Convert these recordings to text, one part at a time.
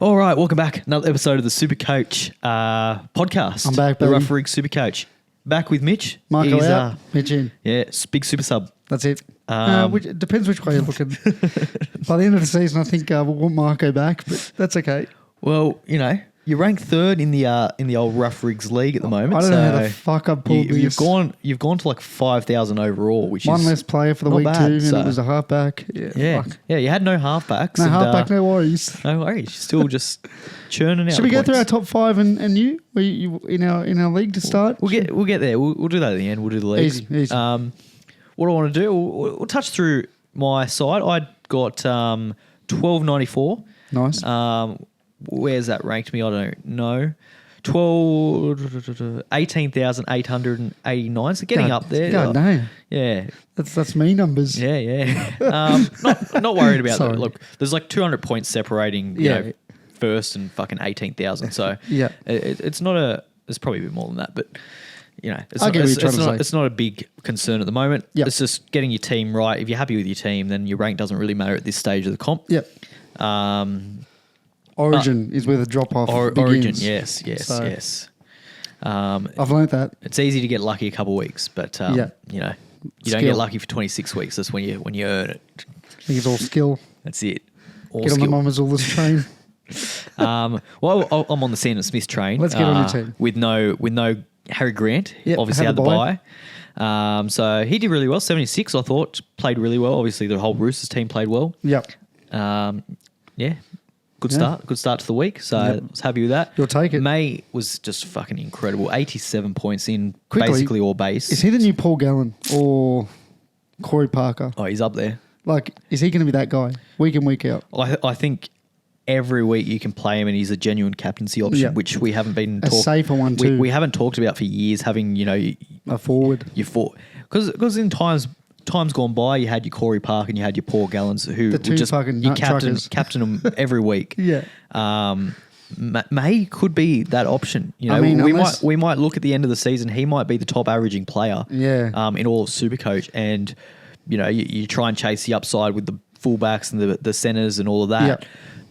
All right, welcome back. Another episode of the SuperCoach podcast. I'm back, the baby. Rough Rig SuperCoach. Back with Mitch. Marco out, Mitch in. Yeah, big super sub. That's it. It depends which way you're looking. By the end of the season, I think we'll want Marco back, but that's okay. Well, you know, you're ranked third in the old Rough Rigs league at the moment. I don't know how the fuck I pulled this. You've gone to like 5,000 overall, which One is less player for the not week bad, too, so. and it was a halfback. Yeah, Fuck. you had no halfbacks. No and, halfback, no worries. No worries. You're still just churning out. Should we the go through our points. top five and you in our league to start? We'll get there. We'll do that at the end. We'll do the leagues. Easy. What I want to do, we'll touch through my side. I got 1294. Nice. Where's that ranked me? I don't know. 18,889. So getting up there. God damn. Yeah. That's me numbers. Yeah. Not worried about Sorry. that. Look, there's like 200 points separating, you know, first and fucking 18,000. So Yeah. it's not a. There's probably a bit more than that, but you know, I get what you're trying to say. it's not a big concern at the moment. Yep. It's just getting your team right. If you're happy with your team, then your rank doesn't really matter at this stage of the comp. Yep. Origin is where the drop off Origin, begins. yes. I've learnt that. It's easy to get lucky a couple of weeks, but you know, you don't Skill. get lucky for 26 weeks. That's when you earn it. I think it's all skill. That's it. All Get on skill. the Mamas all this train. Well, I'm on the Sandon Smith train. Let's get on your team. with no Harry Grant. Yep, Obviously had had the the bye. So he did really well. 76, I thought, played really well. Obviously, the whole Roosters team played well. Yep. Yeah. Good start. Good start to the week. So I was happy with that. You'll take it. May was just fucking incredible. 87 points in Quickly, basically all base. Is he the new Paul Gallen or Corey Parker? Oh, he's up there. Like, is he going to be that guy week in, week out? I think every week you can play him and he's a genuine captaincy option, Yeah. which we haven't been A safer one too. We haven't talked about for years having, you know, A forward. you fought because in times gone by you had your Corey Park and you had your Paul Gallons who The two would just fucking you nut captain truckers. them every week. Yeah. May could be that option. You know, I mean, we might look at the end of the season. He might be the top averaging player. Yeah. In all of SuperCoach, and you know you try and chase the upside with the fullbacks and the centers and all of that. Yep.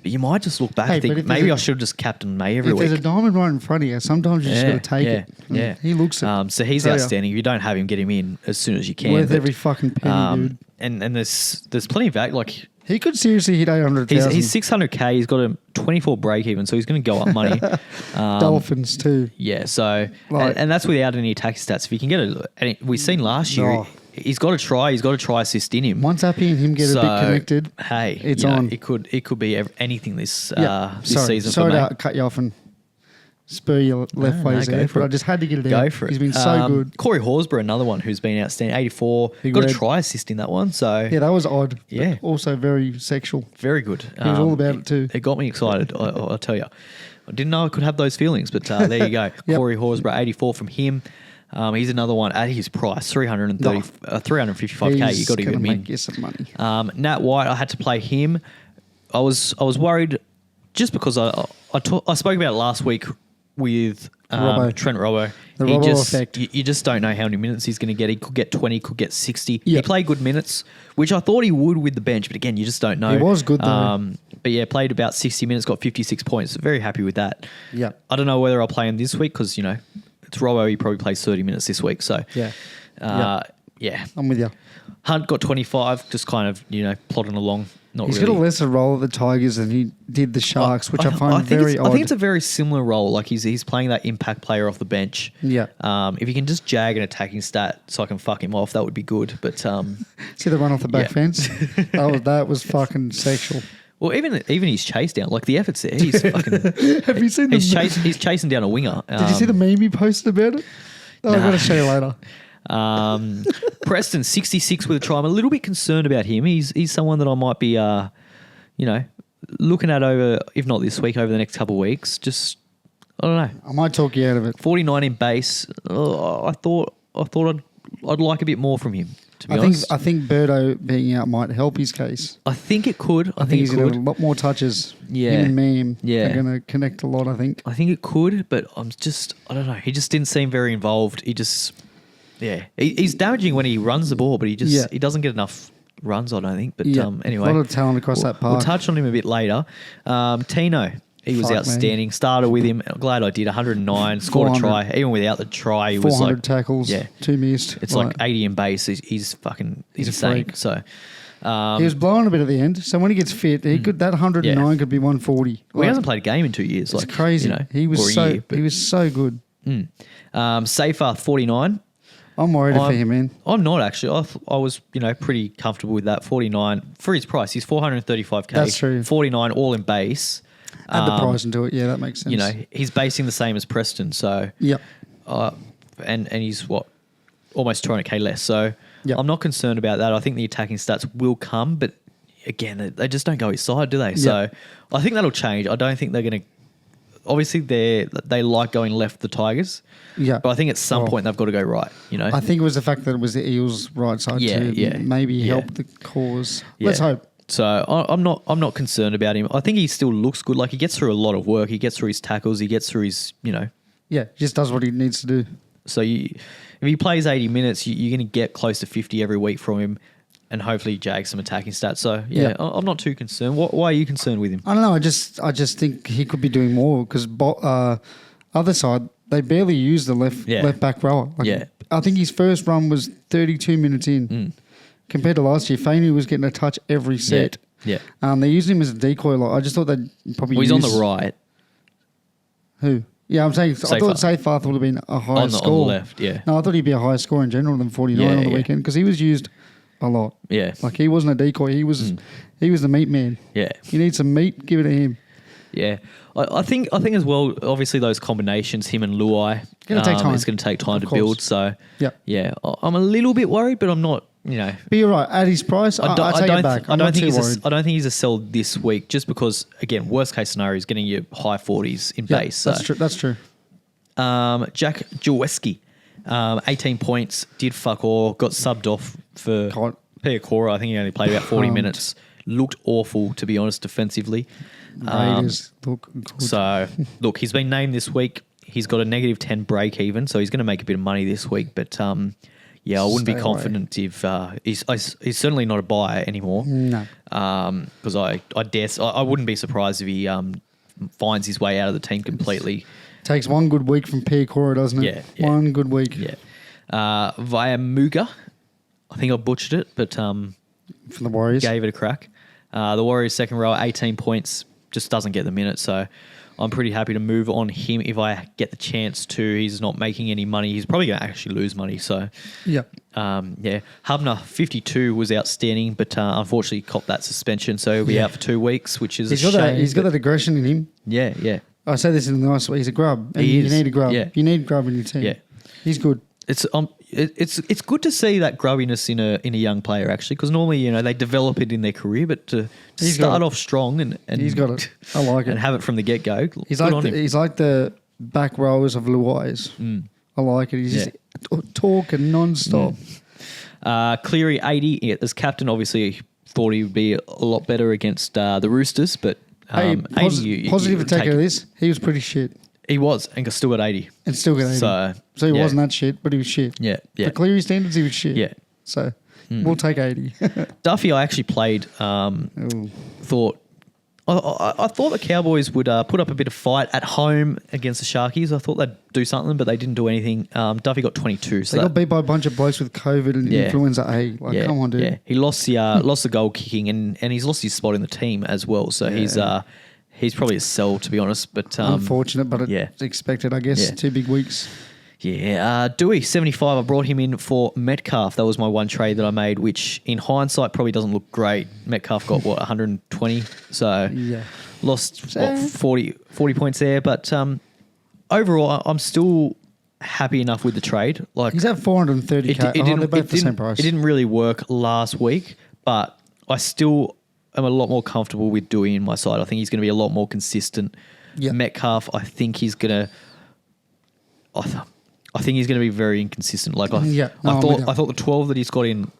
But you might just look back Hey, and think but if maybe there's I should have just captained May every If week. there's a diamond right in front of you, sometimes you just got to take it. Yeah. He looks it. So he's Tell ya. outstanding. If you don't have him, get him in as soon as you can. Worth But, every fucking penny, dude. And there's plenty of value. Like He could seriously hit 800,000. he's 600k. He's got a 24 break even, so he's going to go up money. Dolphins too. Yeah, so Like- and that's without any attack stats. If you can get it, and we've seen last year, Oh. he's got to try. He's got to try assist in him. Once Appy and him get a bit connected, Hey, it's you know, on. It could be anything this this Sorry season for me. to cut you off and spur your left No, ways go there, for but it. I just had to get it out. Go for it. He's been so good. Corey Horsburgh, another one who's been outstanding. 84. Big Got a red. try assist in that one. So Yeah, that was odd. but Yeah. also very sexual. very good. He was all about it too. It got me excited. I'll tell you. I didn't know I could have those feelings, but there you go. Yep. Corey Horsburgh, 84 from him. He's another one at his price, 355k. You got to get him in. make you some money. Nat White, I had to play him. I was worried just because I spoke about it last week with Robbo. Trent Robbo. The Robbo effect. You just don't know how many minutes he's going to get. He could get 20, could get 60. He Yep. played good minutes, which I thought he would with the bench, but again, you just don't know. He was good though. But yeah, played about 60 minutes, got 56 points. Very happy with that. Yep. I don't know whether I'll play him this week because, you know, it's Robbo. He probably plays 30 minutes this week. So Yeah. yeah. I'm with you. Hunt got 25, just kind of, you know, plodding along. Not He's really. got a lesser role at the Tigers than he did the Sharks, which I find very odd. I think it's a very similar role. Like he's playing that impact player off the bench. Yeah. If he can just jag an attacking stat so I can fuck him off, that would be good. But See the run off the back Yeah. fence? That was fucking sexual. well, even his chase down, like the efforts there, he's fucking. Have you seen he's the he's chasing down a winger. Did you see the meme he posted about it? Oh, I've got to show you later. Preston 66 with a try. I'm a little bit concerned about him. He's someone that I might be, you know, looking at over, if not this week, over the next couple of weeks. Just I don't know. I might talk you out of it. 49 in base. I thought I'd like a bit more from him. To be honest, I think Birdo being out might help his case. I think it could. I think he's it going could. to have a lot more touches. Yeah. Him and Mame Yeah. are going to connect a lot, I think. I think it could, but I don't know. He just didn't seem very involved. He just, he's damaging when he runs the ball, but he doesn't get enough runs, I don't think. But Yeah, anyway. a lot of talent across that park. We'll touch on him a bit later. Tino, he was Fuck outstanding. Started with him. I'm glad I did. 109, scored a try. Even without the try, he was 400 like... tackles, 2 missed. It's like 80 in base. He's fucking insane. A freak. So... he was blowing a bit at the end. So when he gets fit, he could that 109 could be 140. Well, he hasn't played a game in 2 years. It's crazy. He was so good. Safer 49. I'm worried for him, man. I'm not actually. I was, pretty comfortable with that 49 for his price. He's 435k. That's true. 49 all in base. Add the price into it. Yeah, that makes sense. He's basing the same as Preston. So yep. And he's almost 200k less. So yep. I'm not concerned about that. I think the attacking stats will come, but again, they just don't go his side, do they? So I think that'll change. I don't think they're going to. Obviously, they like going left, the Tigers. Yeah. But I think at some point they've got to go right, I think it was the fact that it was the Eels' right side too. Maybe help the cause. Yeah. Let's hope. So I'm not concerned about him. I think he still looks good. Like, he gets through a lot of work. He gets through his tackles. He gets through his, Yeah, just does what he needs to do. So if he plays 80 minutes, you're going to get close to 50 every week from him. And hopefully jag some attacking stats. So, I'm not too concerned. Why are you concerned with him? I don't know. I just think he could be doing more because other side, they barely use the left back rower. I think his first run was 32 minutes in. Compared to last year, Fainu was getting a touch every set. Yeah. They used him as a decoy. I just thought they'd probably he's on the right. Who? Yeah, I'm saying I thought Seyfarth would have been a higher score. On the left, yeah. No, I thought he'd be a higher score in general than 49 on the weekend because he was used a lot. Yeah. Like, he wasn't a decoy. He was the meat man. Yeah. You need some meat, give it to him. Yeah. I think as well, obviously those combinations, him and Luai, it's going to take time. It's going to take time to build. So, yeah, I'm a little bit worried, but I'm not, But you're right. At his price, I take it back. I don't think he's a sell this week just because, again, worst case scenario is getting you high 40s in base. So. That's true. Jack Jaworski, 18 points, did fuck all, got subbed off for Piakora. I think he only played about 40 minutes. Looked awful, to be honest, defensively. Raiders look good. So, look, he's been named this week. He's got a negative 10 break even, so he's going to make a bit of money this week. But, I wouldn't be confident if he's certainly not a buyer anymore. No. Because I wouldn't be surprised if he finds his way out of the team completely. Takes one good week from Piakora, doesn't it? Yeah. One good week. Yeah. Via Muga. I think I butchered it, but from the Warriors. Gave it a crack. The Warriors' second row, 18 points, just doesn't get the minute. So I'm pretty happy to move on him if I get the chance to. He's not making any money. He's probably going to actually lose money. So, Hubner, 52, was outstanding, but unfortunately copped that suspension. So he'll be out for 2 weeks, which is a shame. He's got that aggression in him. Yeah. I say this in the nice way. He's a grub. And you need a grub. Yeah. You need grub in your team. Yeah. He's good. It's good to see that grubbiness in a young player, actually, because normally they develop it in their career, but to start off strong and he's got it. I like it, and have it from the get go. He's like the back rowers of Luai's. I like it. He's just talking non-stop. Cleary 80 as captain. Obviously, thought he would be a lot better against the Roosters, but positive to take out of this. He was pretty shit. He was, and still got 80. And still got 80. So he wasn't that shit, but he was shit. Yeah. For Cleary standards, he was shit. Yeah. So we'll take 80. Duffy, I actually played, thought... I thought the Cowboys would put up a bit of fight at home against the Sharkies. I thought they'd do something, but they didn't do anything. Duffy got 22. So they got beat by a bunch of blokes with COVID and influenza A. Come on, dude. Yeah. He lost the goal kicking and he's lost his spot in the team as well. So he's probably a sell, to be honest. But unfortunate, but it's expected, I guess. 2 big weeks. Yeah. Dewey, 75. I brought him in for Metcalf. That was my one trade that I made, which in hindsight probably doesn't look great. Metcalf got, 120? So lost, 40 points there. But overall, I'm still happy enough with the trade. Like, he's at 430k. They're both the same price. It didn't really work last week, but I still am a lot more comfortable with Dewey in my side. I think he's going to be a lot more consistent. Metcalf, I think he's going to... I think he's going to be very inconsistent. Like I thought the 12 that he's got in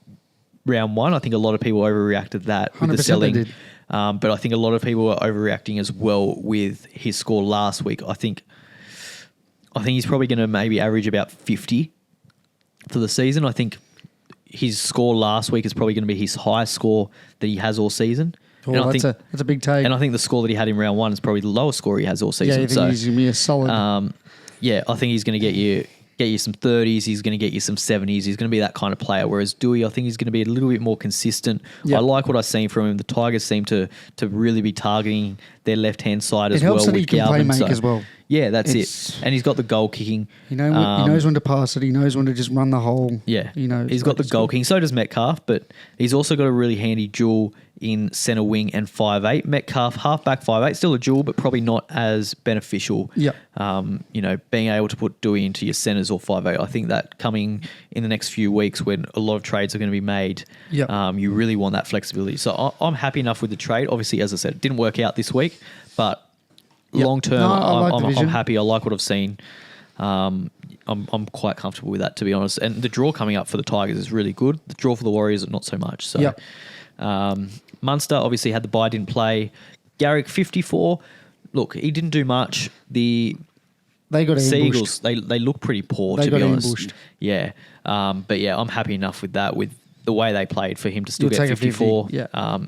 round 1, I think a lot of people overreacted that with the selling. But I think a lot of people are overreacting as well with his score last week. I think he's probably going to maybe average about 50 for the season. I think his score last week is probably going to be his highest score that he has all season. Oh, that's a big take. And I think the score that he had in round 1 is probably the lowest score he has all season. Yeah, I think he's going to be a solid. I think he's going to get you some 30s. He's going to get you some 70s. He's going to be that kind of player. Whereas Dewey, I think he's going to be a little bit more consistent. Yep. I like what I've seen from him. The Tigers seem to really be targeting their left-hand side as well. It helps that he can play make as well. Yeah, that's it. And he's got the goal kicking. He knows when to pass it. He knows when to just run the hole. Yeah. He's got the goal kicking. So does Metcalf, but he's also got a really handy duel in centre wing and 5'8". Metcalf, half-back 5'8", still a duel, but probably not as beneficial. Yeah. Being able to put Dewey into your centres or 5'8", I think that coming in the next few weeks when a lot of trades are going to be made, you really want that flexibility. So I'm happy enough with the trade. Obviously, as I said, it didn't work out this week, but long term, I'm happy. I like what I've seen. I'm quite comfortable with that, to be honest. And the draw coming up for the Tigers is really good. The draw for the Warriors, not so much. So, Munster obviously had the bye, didn't play. Garrick 54. Look, he didn't do much. They got Seagulls. They look pretty poor, to be honest. Ambushed. Yeah, but yeah, I'm happy enough with that. With the way they played for him to still get 54.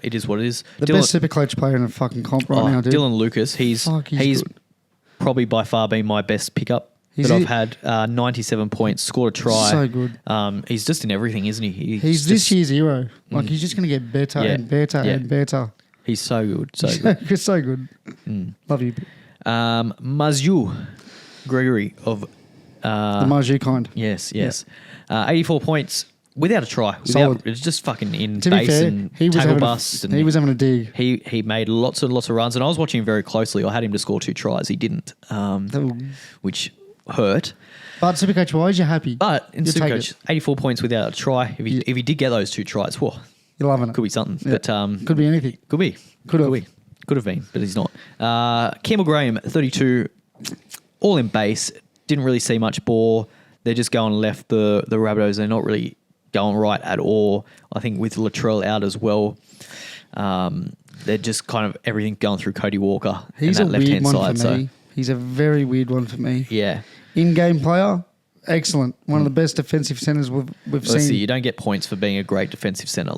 It is what it is. The best SuperCoach player in the fucking comp right now, dude. Dylan Lucas, he's probably by far been my best pickup that I've had. 97 points, scored a try. So good. He's just in everything, isn't he? He's this year's hero. Like he's just going to get better and better and better. He's so good. So good. He's so good. Love you. Mazju Gregory of the Mazju kind. Yes. 84 points. Without a try. It's just fucking in to base be fair, and he was tackle bust. He was having a dig. He made lots and lots of runs, and I was watching him very closely. I had him to score 2 tries. He didn't, which hurt. But SuperCoach-wise, you're happy. But in SuperCoach, 84 points without a try. If he did get those 2 tries, whoa, you're loving it. Could be something. Yeah. But could be anything. Could be. Could have been, but he's not. Campbell Graham, 32, all in base. Didn't really see much ball. They're just going left the Rabbitohs. They're not really going right at all. I think with Latrell out as well, they're just kind of everything going through Cody Walker. He's and that a weird left-hand one side, for me. He's a very weird one for me. Yeah. In-game player, excellent. One of the best defensive centres we've seen. See, you don't get points for being a great defensive centre.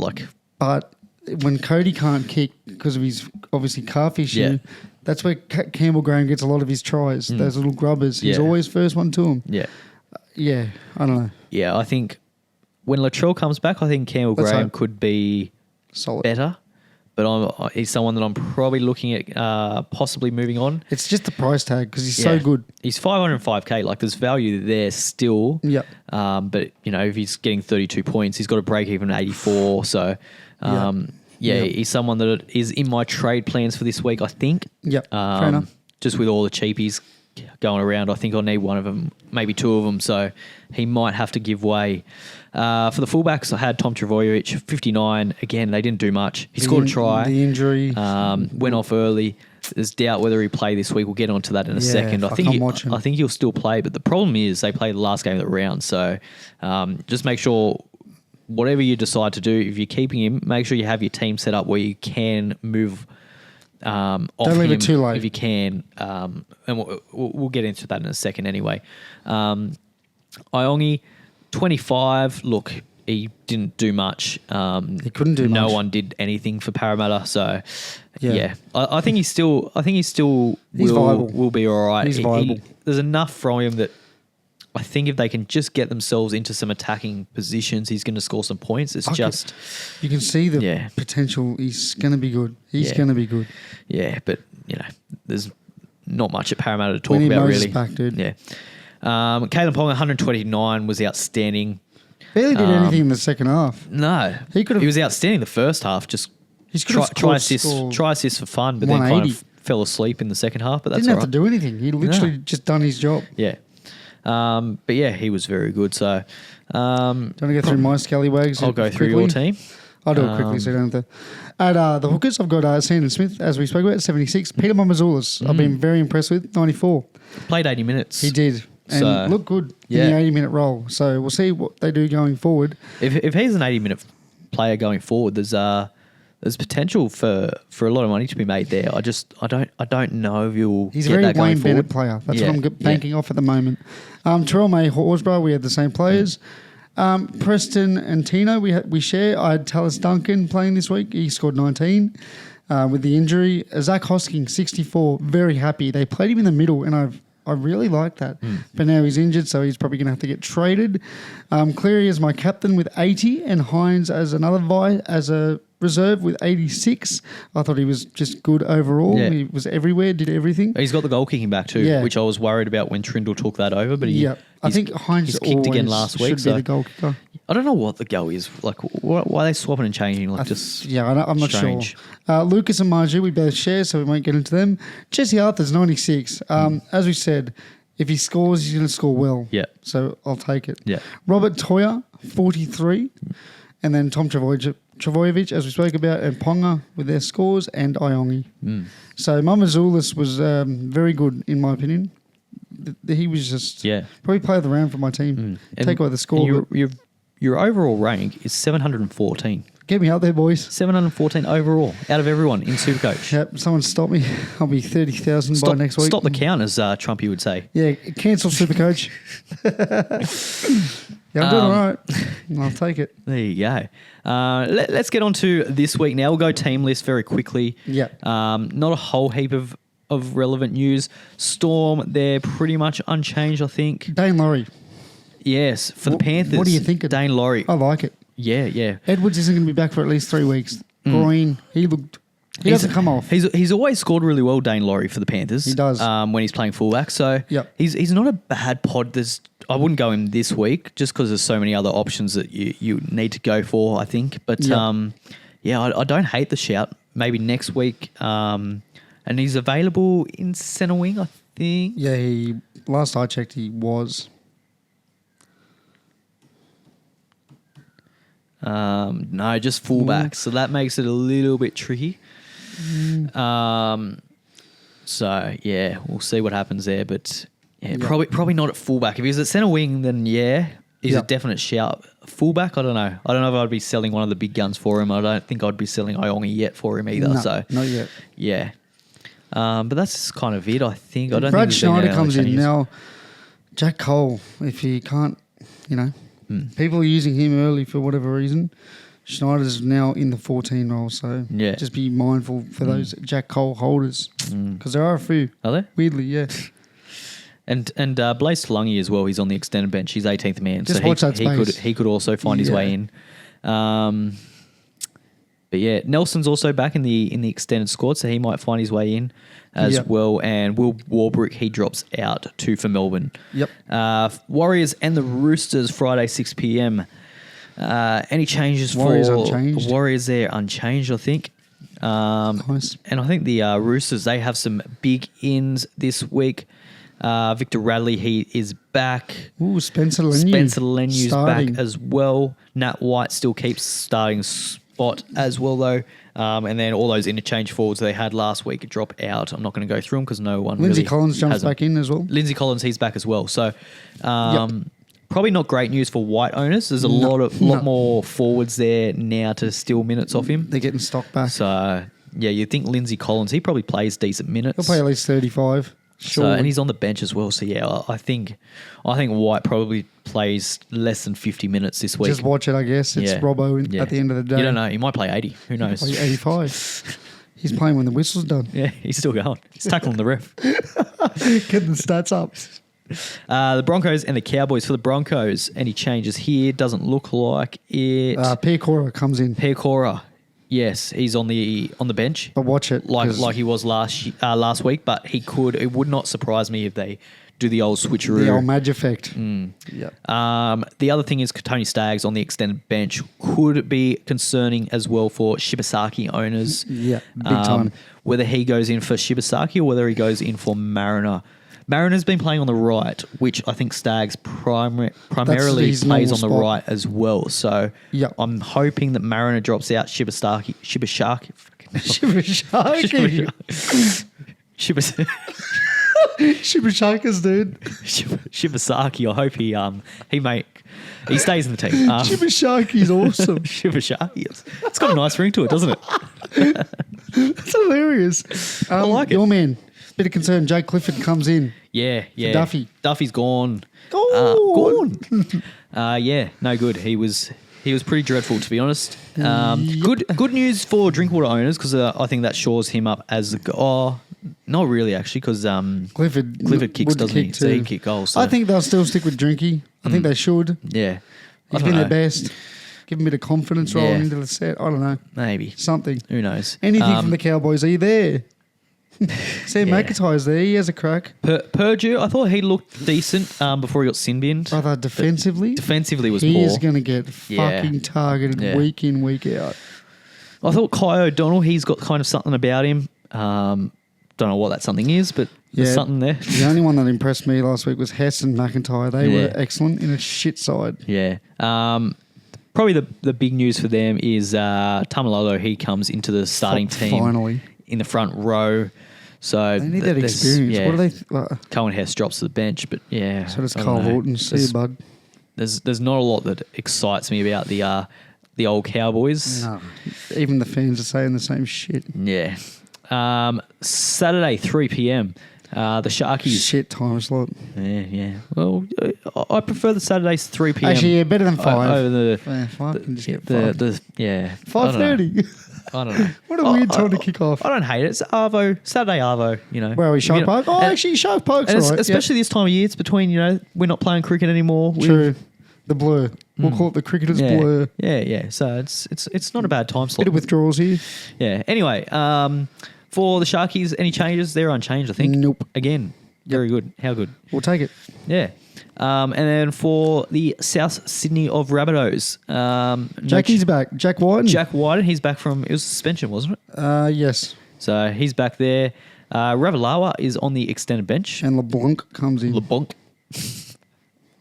But when Cody can't kick because of his obviously calf issue, that's where Campbell Graham gets a lot of his tries. Those little grubbers. He's always first one to them. Yeah, I don't know. Yeah, I think when Latrell comes back, I think Campbell Graham could be solid, better. But he's someone that I'm probably looking at possibly moving on. It's just the price tag because he's so good. He's 505k. There's value there still. Yeah. But if he's getting 32 points, he's got a break even at 84. So, he's someone that is in my trade plans for this week, I think. Yeah. Fair enough. Just with all the cheapies going around, I think I'll need one of them, maybe 2 of them. So he might have to give way. For the fullbacks, I had Tom Travojevic, 59. Again, they didn't do much. He scored a try. The injury. Went off early. There's doubt whether he play this week. We'll get onto that in a second. I think he'll still play, but the problem is they play the last game of the round. So just make sure whatever you decide to do, if you're keeping him, make sure you have your team set up where you can move off Don't leave him it too late if you can. And we'll get into that in a second anyway. Iongi, 25. Look, he didn't do much. He couldn't do much. No one did anything for Parramatta. So, I think he's still will be all right. He's viable. There's enough from him that I think if they can just get themselves into some attacking positions, he's going to score some points. You can see the potential. He's going to be good. He's going to be good. Yeah, but there's not much at Parramatta to talk about really. Back, dude. Yeah. Caleb Pong, 129, was outstanding. Barely did anything in the second half. No. He was outstanding the first half. Just try assist for fun, but then kind of fell asleep in the second half. But that's didn't have to do anything. He literally just done his job. Yeah. But yeah, he was very good. So, do you want to go through my scallywags? I'll go through your team. I'll do it quickly so you don't have to. At the hookers, I've got Sandon Smith, as we spoke about, 76. Peter Mamazoulis, I've been very impressed with, 94. Played 80 minutes. He did. And looked good in the 80-minute role. So we'll see what they do going forward. If he's an 80-minute player going forward, there's potential for a lot of money to be made there. I don't know if you'll He's get a very that going Wayne forward. Bennett player. That's what I'm banking off at the moment. Terrell May, Horsburgh, we had the same players. Preston and Tino, we share. I had Tallis Duncan playing this week. He scored 19 with the injury. Zach Hosking, 64. Very happy. They played him in the middle, and I really like that. But now he's injured, so he's probably going to have to get traded. Cleary is my captain with 80, and Hines as as a reserve with 86. I thought he was just good overall. Yeah. He was everywhere, did everything. He's got the goal kicking back too, which I was worried about when Trindle took that over. But I think Hines he's kicked again last week. Should be the goal kicker. I don't know what the go is. Like, why are they swapping and changing? Like, I'm not sure. Lucas and Marju, we both share, so we won't get into them. Jesse Arthur's 96. As we said, if he scores, he's going to score well. Yeah. So I'll take it. Yeah. Robert Toya, 43. And then Tom Travojevic, as we spoke about, and Ponga with their scores, and Iongi. So Mamazoulis was very good, in my opinion. He was just probably player of the round for my team. Take away the score. Your overall rank is 714. Get me out there, boys. 714 overall out of everyone in Supercoach. Yep, someone stop me. I'll be 30,000 by next week. Stop the count, as Trumpy would say. Yeah, cancel Supercoach. Yeah, I'm doing all right. I'll take it. There you go. Let's get on to this week now. We'll go team list very quickly. Yeah. Not a whole heap of relevant news. Storm, they're pretty much unchanged, I think. Dane Laurie. Yes, for the Panthers. What do you think of Dane Laurie? I like it. Yeah. Edwards isn't going to be back for at least 3 weeks. Groin, he doesn't come off. He's always scored really well, Dane Laurie, for the Panthers. He does. When he's playing fullback. So he's not a bad pod. I wouldn't go him this week just because there's so many other options that you need to go for, I think. But I don't hate the shout. Maybe next week. And he's available in centre wing, I think. Yeah, last I checked, he was. No, just fullback. So that makes it a little bit tricky. So yeah, we'll see what happens there. But probably not at fullback. If he's at centre wing, then he's a definite shout. Fullback, I don't know. I don't know if I'd be selling one of the big guns for him. I don't think I'd be selling Iongi yet for him either. No, so not yet. Yeah. But that's kind of it, I think. I don't Brad think Schneider comes in now. Jack Cole, if he can't, people are using him early for whatever reason. Schneider's now in the 14 role, so just be mindful for those Jack Cole holders because there are a few. Are there? Weirdly, yeah. And Blaze Tulungi as well. He's on the extended bench. He's 18th man, just watch that space. He could also find his way in. But yeah, Nelson's also back in the extended squad, so he might find his way in as well. And Will Warbrick, he drops out for Melbourne. Yep. Warriors and the Roosters, Friday 6 p.m. Any changes Warriors for unchanged. Warriors there? Unchanged, I think. Nice. And I think the Roosters, they have some big ins this week. Victor Radley, he is back. Ooh, Spencer Lenu's back as well. Nat White still keeps starting spot as well, though. And then all those interchange forwards they had last week drop out. I'm not going to go through them because no one Lindsay really Collins jumps back in as well. Lindsay Collins, he's back as well. So probably not great news for White owners. There's a lot more forwards there now to steal minutes off him. They're getting stock back. So, yeah, you think Lindsay Collins, he probably plays decent minutes. He'll play at least 35. Sure. So, and he's on the bench as well. So yeah, I think White probably plays less than 50 minutes this week. Just watch it, I guess. It's Robbo at the end of the day. You don't know. He might play 80. Who knows? 85. He's playing when the whistle's done. Yeah, he's still going. He's tackling the ref. Getting the stats up. The Broncos and the Cowboys. For the Broncos, any changes here? Doesn't look like it. Pierre Cora comes in. Pierre Cora. Yes, he's on the bench. But watch it. Like he was last week, but it would not surprise me if they do the old switcheroo. The old Madge effect. Yeah. The other thing is Tony Staggs on the extended bench could be concerning as well for Shibasaki owners. Yeah, big time. Whether he goes in for Shibasaki or whether he goes in for Mariner. Mariner's been playing on the right, which I think Staggs primarily plays on the right as well. So I'm hoping that Mariner drops out Shibasaki. Shibashakas, dude. Shibasaki. I hope he stays in the team. Shibashaki's awesome. Shibasaki. It's got a nice ring to it, doesn't it? That's hilarious. I like it. Your man. bit of concern. Jake Clifford comes in. Yeah. Duffy. Duffy's gone. Gone. Yeah, no good. He was pretty dreadful, to be honest. Good news for Drinkwater owners because I think that shores him up as a not really actually because Clifford kicks, doesn't he? So he kick goals. So. I think they'll still stick with Drinky. I think they should. Yeah, he's been their best. Give him a bit of confidence rolling into the set. I don't know. Maybe something. Who knows? Anything from the Cowboys? Are you there? Sam McIntyre's there. He has a crack. Purdue, I thought he looked decent before he got sin binned. Brother, defensively was poor. He is going to get fucking targeted week in, week out. I thought Kai O'Donnell, he's got kind of something about him. Don't know what that something is, but there's something there. The only one that impressed me last week was Hess and McIntyre. They were excellent in a shit side. Yeah. Probably the big news for them is Tamalolo. He comes into the starting team finally in the front row. So they need that experience. Yeah. What are they? Cohen Hess drops to the bench, but yeah. So does Carl Horton. See you, bud. There's not a lot that excites me about the old Cowboys. No, even the fans are saying the same shit. Yeah. Saturday 3 p.m. The Sharkies. Shit time slot. Yeah. Well, I prefer the Saturdays 3 p.m. Actually, yeah, better than 5. Over the 5 can just get 5. 5:30. I don't know. What a weird time to kick off. I don't hate it. It's Arvo, Saturday Arvo, you know. Where are we, Shark Park? Oh, actually, Shark Park's all right. Especially this time of year. It's between, we're not playing cricket anymore. True. The blur. We'll call it the cricketer's blur. Yeah. So it's not a bad time slot. Bit of withdrawals here. Yeah. Anyway, for the Sharkies, any changes? They're unchanged, I think. Nope. Again, very good. How good? We'll take it. Yeah. And then for the South Sydney of Rabbitohs. Jackie's back. Jack Whiten. Jack Whiten, he's back from, it was suspension, wasn't it? Yes. So he's back there. Ravalawa is on the extended bench. And LeBlanc comes in. LeBlanc.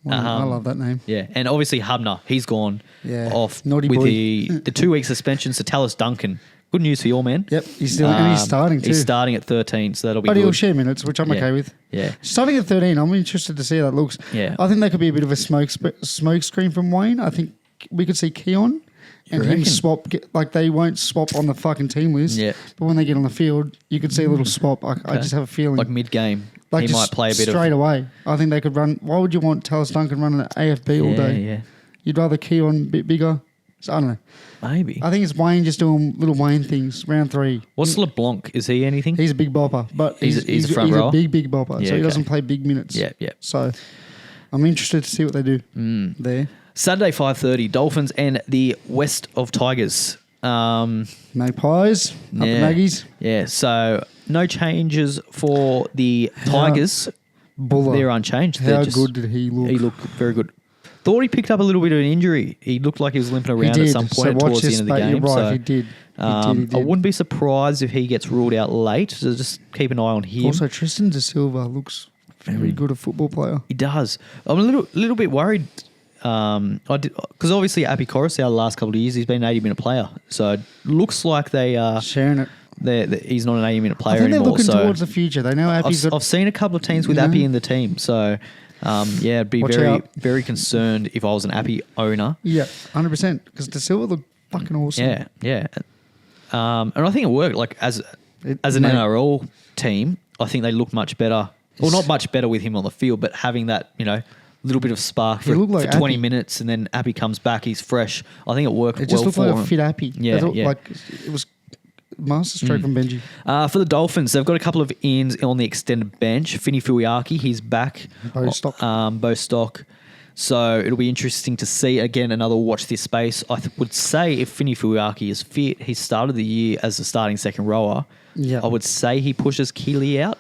I love that name. Yeah. And obviously Hubner, he's gone off Naughty with boy. the 2-week suspension. So Tallis Duncan. Good news for your man. Yep, he's still and he's starting too. He's starting at 13, so that'll be good. But he'll share minutes, which I'm okay with. Yeah. Starting at 13, I'm interested to see how that looks. Yeah. I think that could be a bit of a smoke screen from Wayne. I think we could see Keon and him swap. Like, they won't swap on the fucking team list. Yeah. But when they get on the field, you could see a little swap. I just have a feeling. Like mid-game, like he might play a bit straight away. I think they could run. Why would you want Tallis Duncan running at AFB all day? Yeah. You'd rather Keon a bit bigger. So, I don't know. Maybe. I think it's Wayne just doing little Wayne things. Round 3. What's LeBlanc? Is he anything? He's a big bopper, but he's a front rower. He's a big bopper, so he doesn't play big minutes. Yeah. So I'm interested to see what they do there. Saturday 5:30, Dolphins and the West of Tigers. Magpies, up the Maggies. Yeah, so no changes for the Tigers. Buller. They're unchanged. How good did he look? He looked very good. Thought he picked up a little bit of an injury. He looked like he was limping around at some point towards the end of the game. You're right, he did. I wouldn't be surprised if he gets ruled out late. So just keep an eye on him. Also, Tristan Da Silva looks very good a football player. He does. I'm a little bit worried. Because obviously Api Coruscant the last couple of years he's been an 80-minute player. So it looks like they are sharing it. He's not an 80-minute player anymore. I think they're looking towards the future. They know Api's I've seen a couple of teams with Api in the team. So I'd be very concerned if I was an Api owner. Yeah, 100%. Because Da Silva looked fucking awesome. Yeah. And I think it worked. Like as an NRL team, I think they look much better. Well, not much better with him on the field, but having that, little bit of spark for 20 minutes, and then Api comes back, he's fresh. I think it worked well for him. It just looked like a fit Api. Yeah. Like it was masterstroke from Benji. For the Dolphins, they've got a couple of ins on the extended bench. Finny Fuiaki, he's back. Bostock. So it'll be interesting to see. Again, another watch this space. I would say if Finny Fuiaki is fit, he started the year as the starting second rower. Yeah. I would say he pushes Keeley out.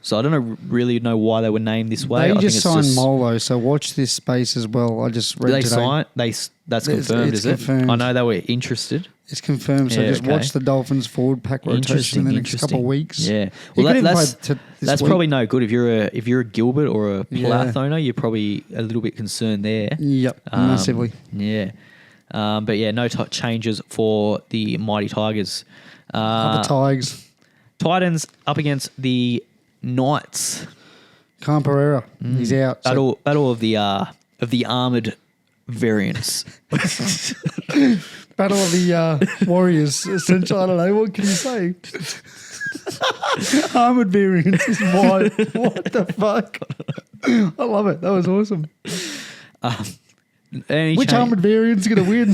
So I don't really know why they were named this way. They just signed Molo, so watch this space as well. I just read today. That's confirmed, is confirmed. it? I know they were interested. It's confirmed, so just watch the Dolphins forward pack rotation in the next couple of weeks. Yeah, well, that's probably no good if you're a Gilbert or a Plath owner. You're probably a little bit concerned there. Yep, massively. Yeah, but no changes for the mighty Tigers. The Tigers. Titans up against the Knights. Khan Pereira, he's out. Battle of the armoured variants. Battle of the Warriors, essentially. I don't know. What can you say? Armoured variance is wide. What the fuck? I love it. That was awesome. Which armoured variance is going to win?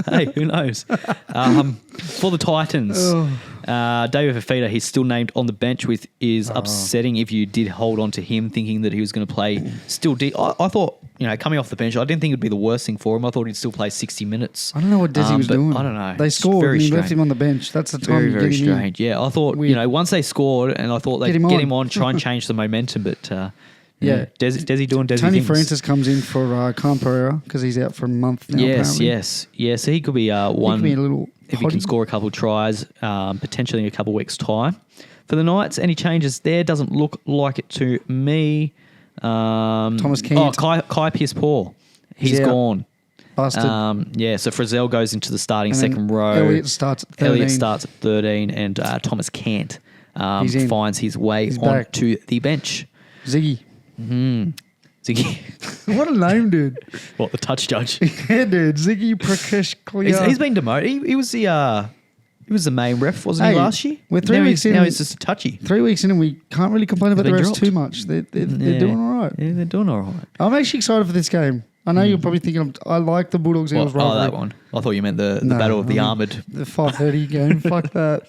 Hey, who knows? For the Titans, David Fafita, he's still named on the bench, which is upsetting if you did hold on to him thinking that he was going to play still deep. I thought, coming off the bench, I didn't think it would be the worst thing for him. I thought he'd still play 60 minutes. I don't know what Desi was doing. I don't know. They scored and he left him on the bench. That's the time. Very strange. Yeah, I thought, Weird. Once they scored and I thought they'd get him on, try and change the momentum, but... Yeah. Desi doing Desi Tony things. Francis comes in for Khan Pereira because he's out for a month now. Yes. So he could be one. He could be a little if he can score a couple of tries, potentially in a couple of weeks' time. For the Knights, any changes there? Doesn't look like it to me. Thomas Kent. Kai Pierce-Paul. He's gone. Busted. So Frizzell goes into the starting second row. Elliott starts at 13. And Thomas Kent finds his way onto the bench. Ziggy. Ziggy. What a name, dude. What, the touch judge? Yeah, dude. Ziggy Prakash Clear. He's been demoted. He was the main ref, wasn't he, last year? We're 3 weeks in. Now he's just a touchy. 3 weeks in and we can't really complain about the refs too much. They're doing all right. Yeah, they're doing all right. I'm actually excited for this game. I know you're probably thinking, I like the Bulldogs Eagles rivalry. That one. I thought you meant the Battle of the Armoured. The 5:30 game. Fuck that.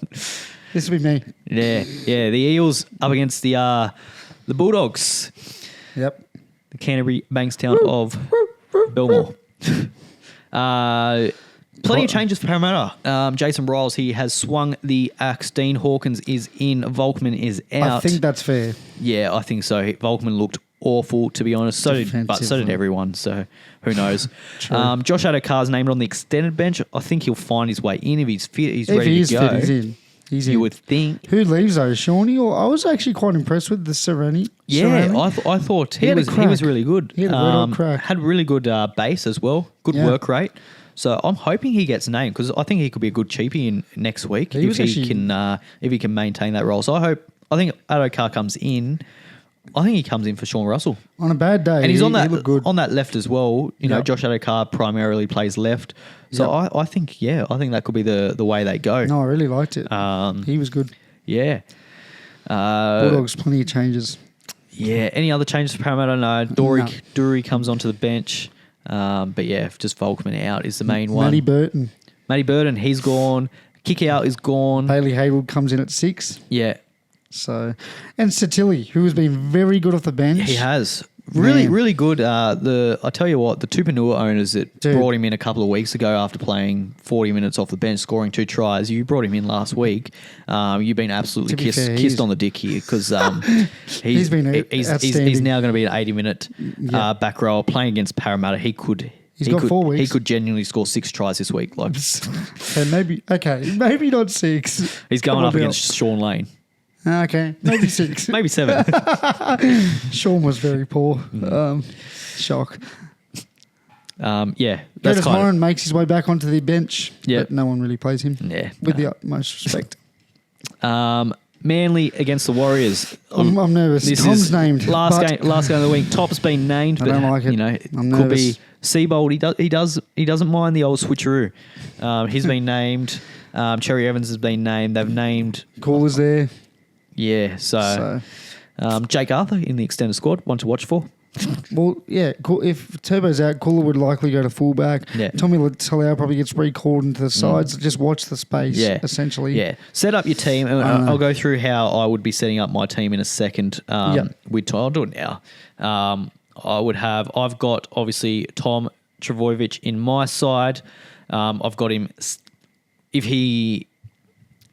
This will be me. Yeah. The Eels up against the Bulldogs. Yep. The Canterbury Bankstown of Belmore. Plenty of changes for Parramatta. Jason Riles, he has swung the axe. Dean Hawkins is in. Volkman is out. I think that's fair. Yeah, I think so. Volkman looked awful, to be honest. So did everyone. So who knows? Josh Adokar's named on the extended bench. I think he'll find his way in if he's fit. He's ready to go. Fit, he's in. You would think. Who leaves though, Shawnee? Or I was actually quite impressed with the Sereni. Yeah, I thought he was really good. He had a red hot crack. Had really good base as well. Good work rate. So I'm hoping he gets named because I think he could be a good cheapie in next week if he can maintain that role. So I think Adokar comes in. I think he comes in for Sean Russell on a bad day, and he's on good. On that left as well. Josh Adokar primarily plays left, so I think that could be the way they go. No, I really liked it. He was good. Yeah, Bulldogs plenty of changes. Yeah, any other changes for Parramatta? No, Dury comes onto the bench, but just Volkman out is the main one. Matty Burton, he's gone. Kick out is gone. Bailey Haywood comes in at 6. Yeah. So, and Satilli, who has been very good off the bench. He has. Really good. I tell you what, the Tupanua owners that brought him in a couple of weeks ago after playing 40 minutes off the bench, scoring 2 tries. You brought him in last week. You've been absolutely kissed on the dick here because he's now going to be an 80-minute back rower playing against Parramatta. He's got 4 weeks. He could genuinely score 6 tries this week. maybe not 6. He's going up against Sean Lane. Okay, maybe 6. Maybe 7. Sean was very poor. Shock. That's Horan makes his way back onto the bench. Yeah. But no one really plays him. Yeah. With the utmost respect. Manly against the Warriors. I'm nervous. Tom's named. Last game of the week. Top's been named. I don't like it. I'm nervous. Could be Seabold. He doesn't mind the old switcheroo. He's been named. Cherry Evans has been named. They've named. Caller's there. Yeah, so Jake Arthur in the extended squad, one to watch for. Well, yeah, if Turbo's out, Cooler would likely go to fullback. Yeah. Tommy Talau probably gets recalled into the sides. Just watch the space, essentially. Yeah. Set up your team. And I'll go through how I would be setting up my team in a second. I'll do it now. I've got, obviously, Tom Travojevic in my side. I've got him,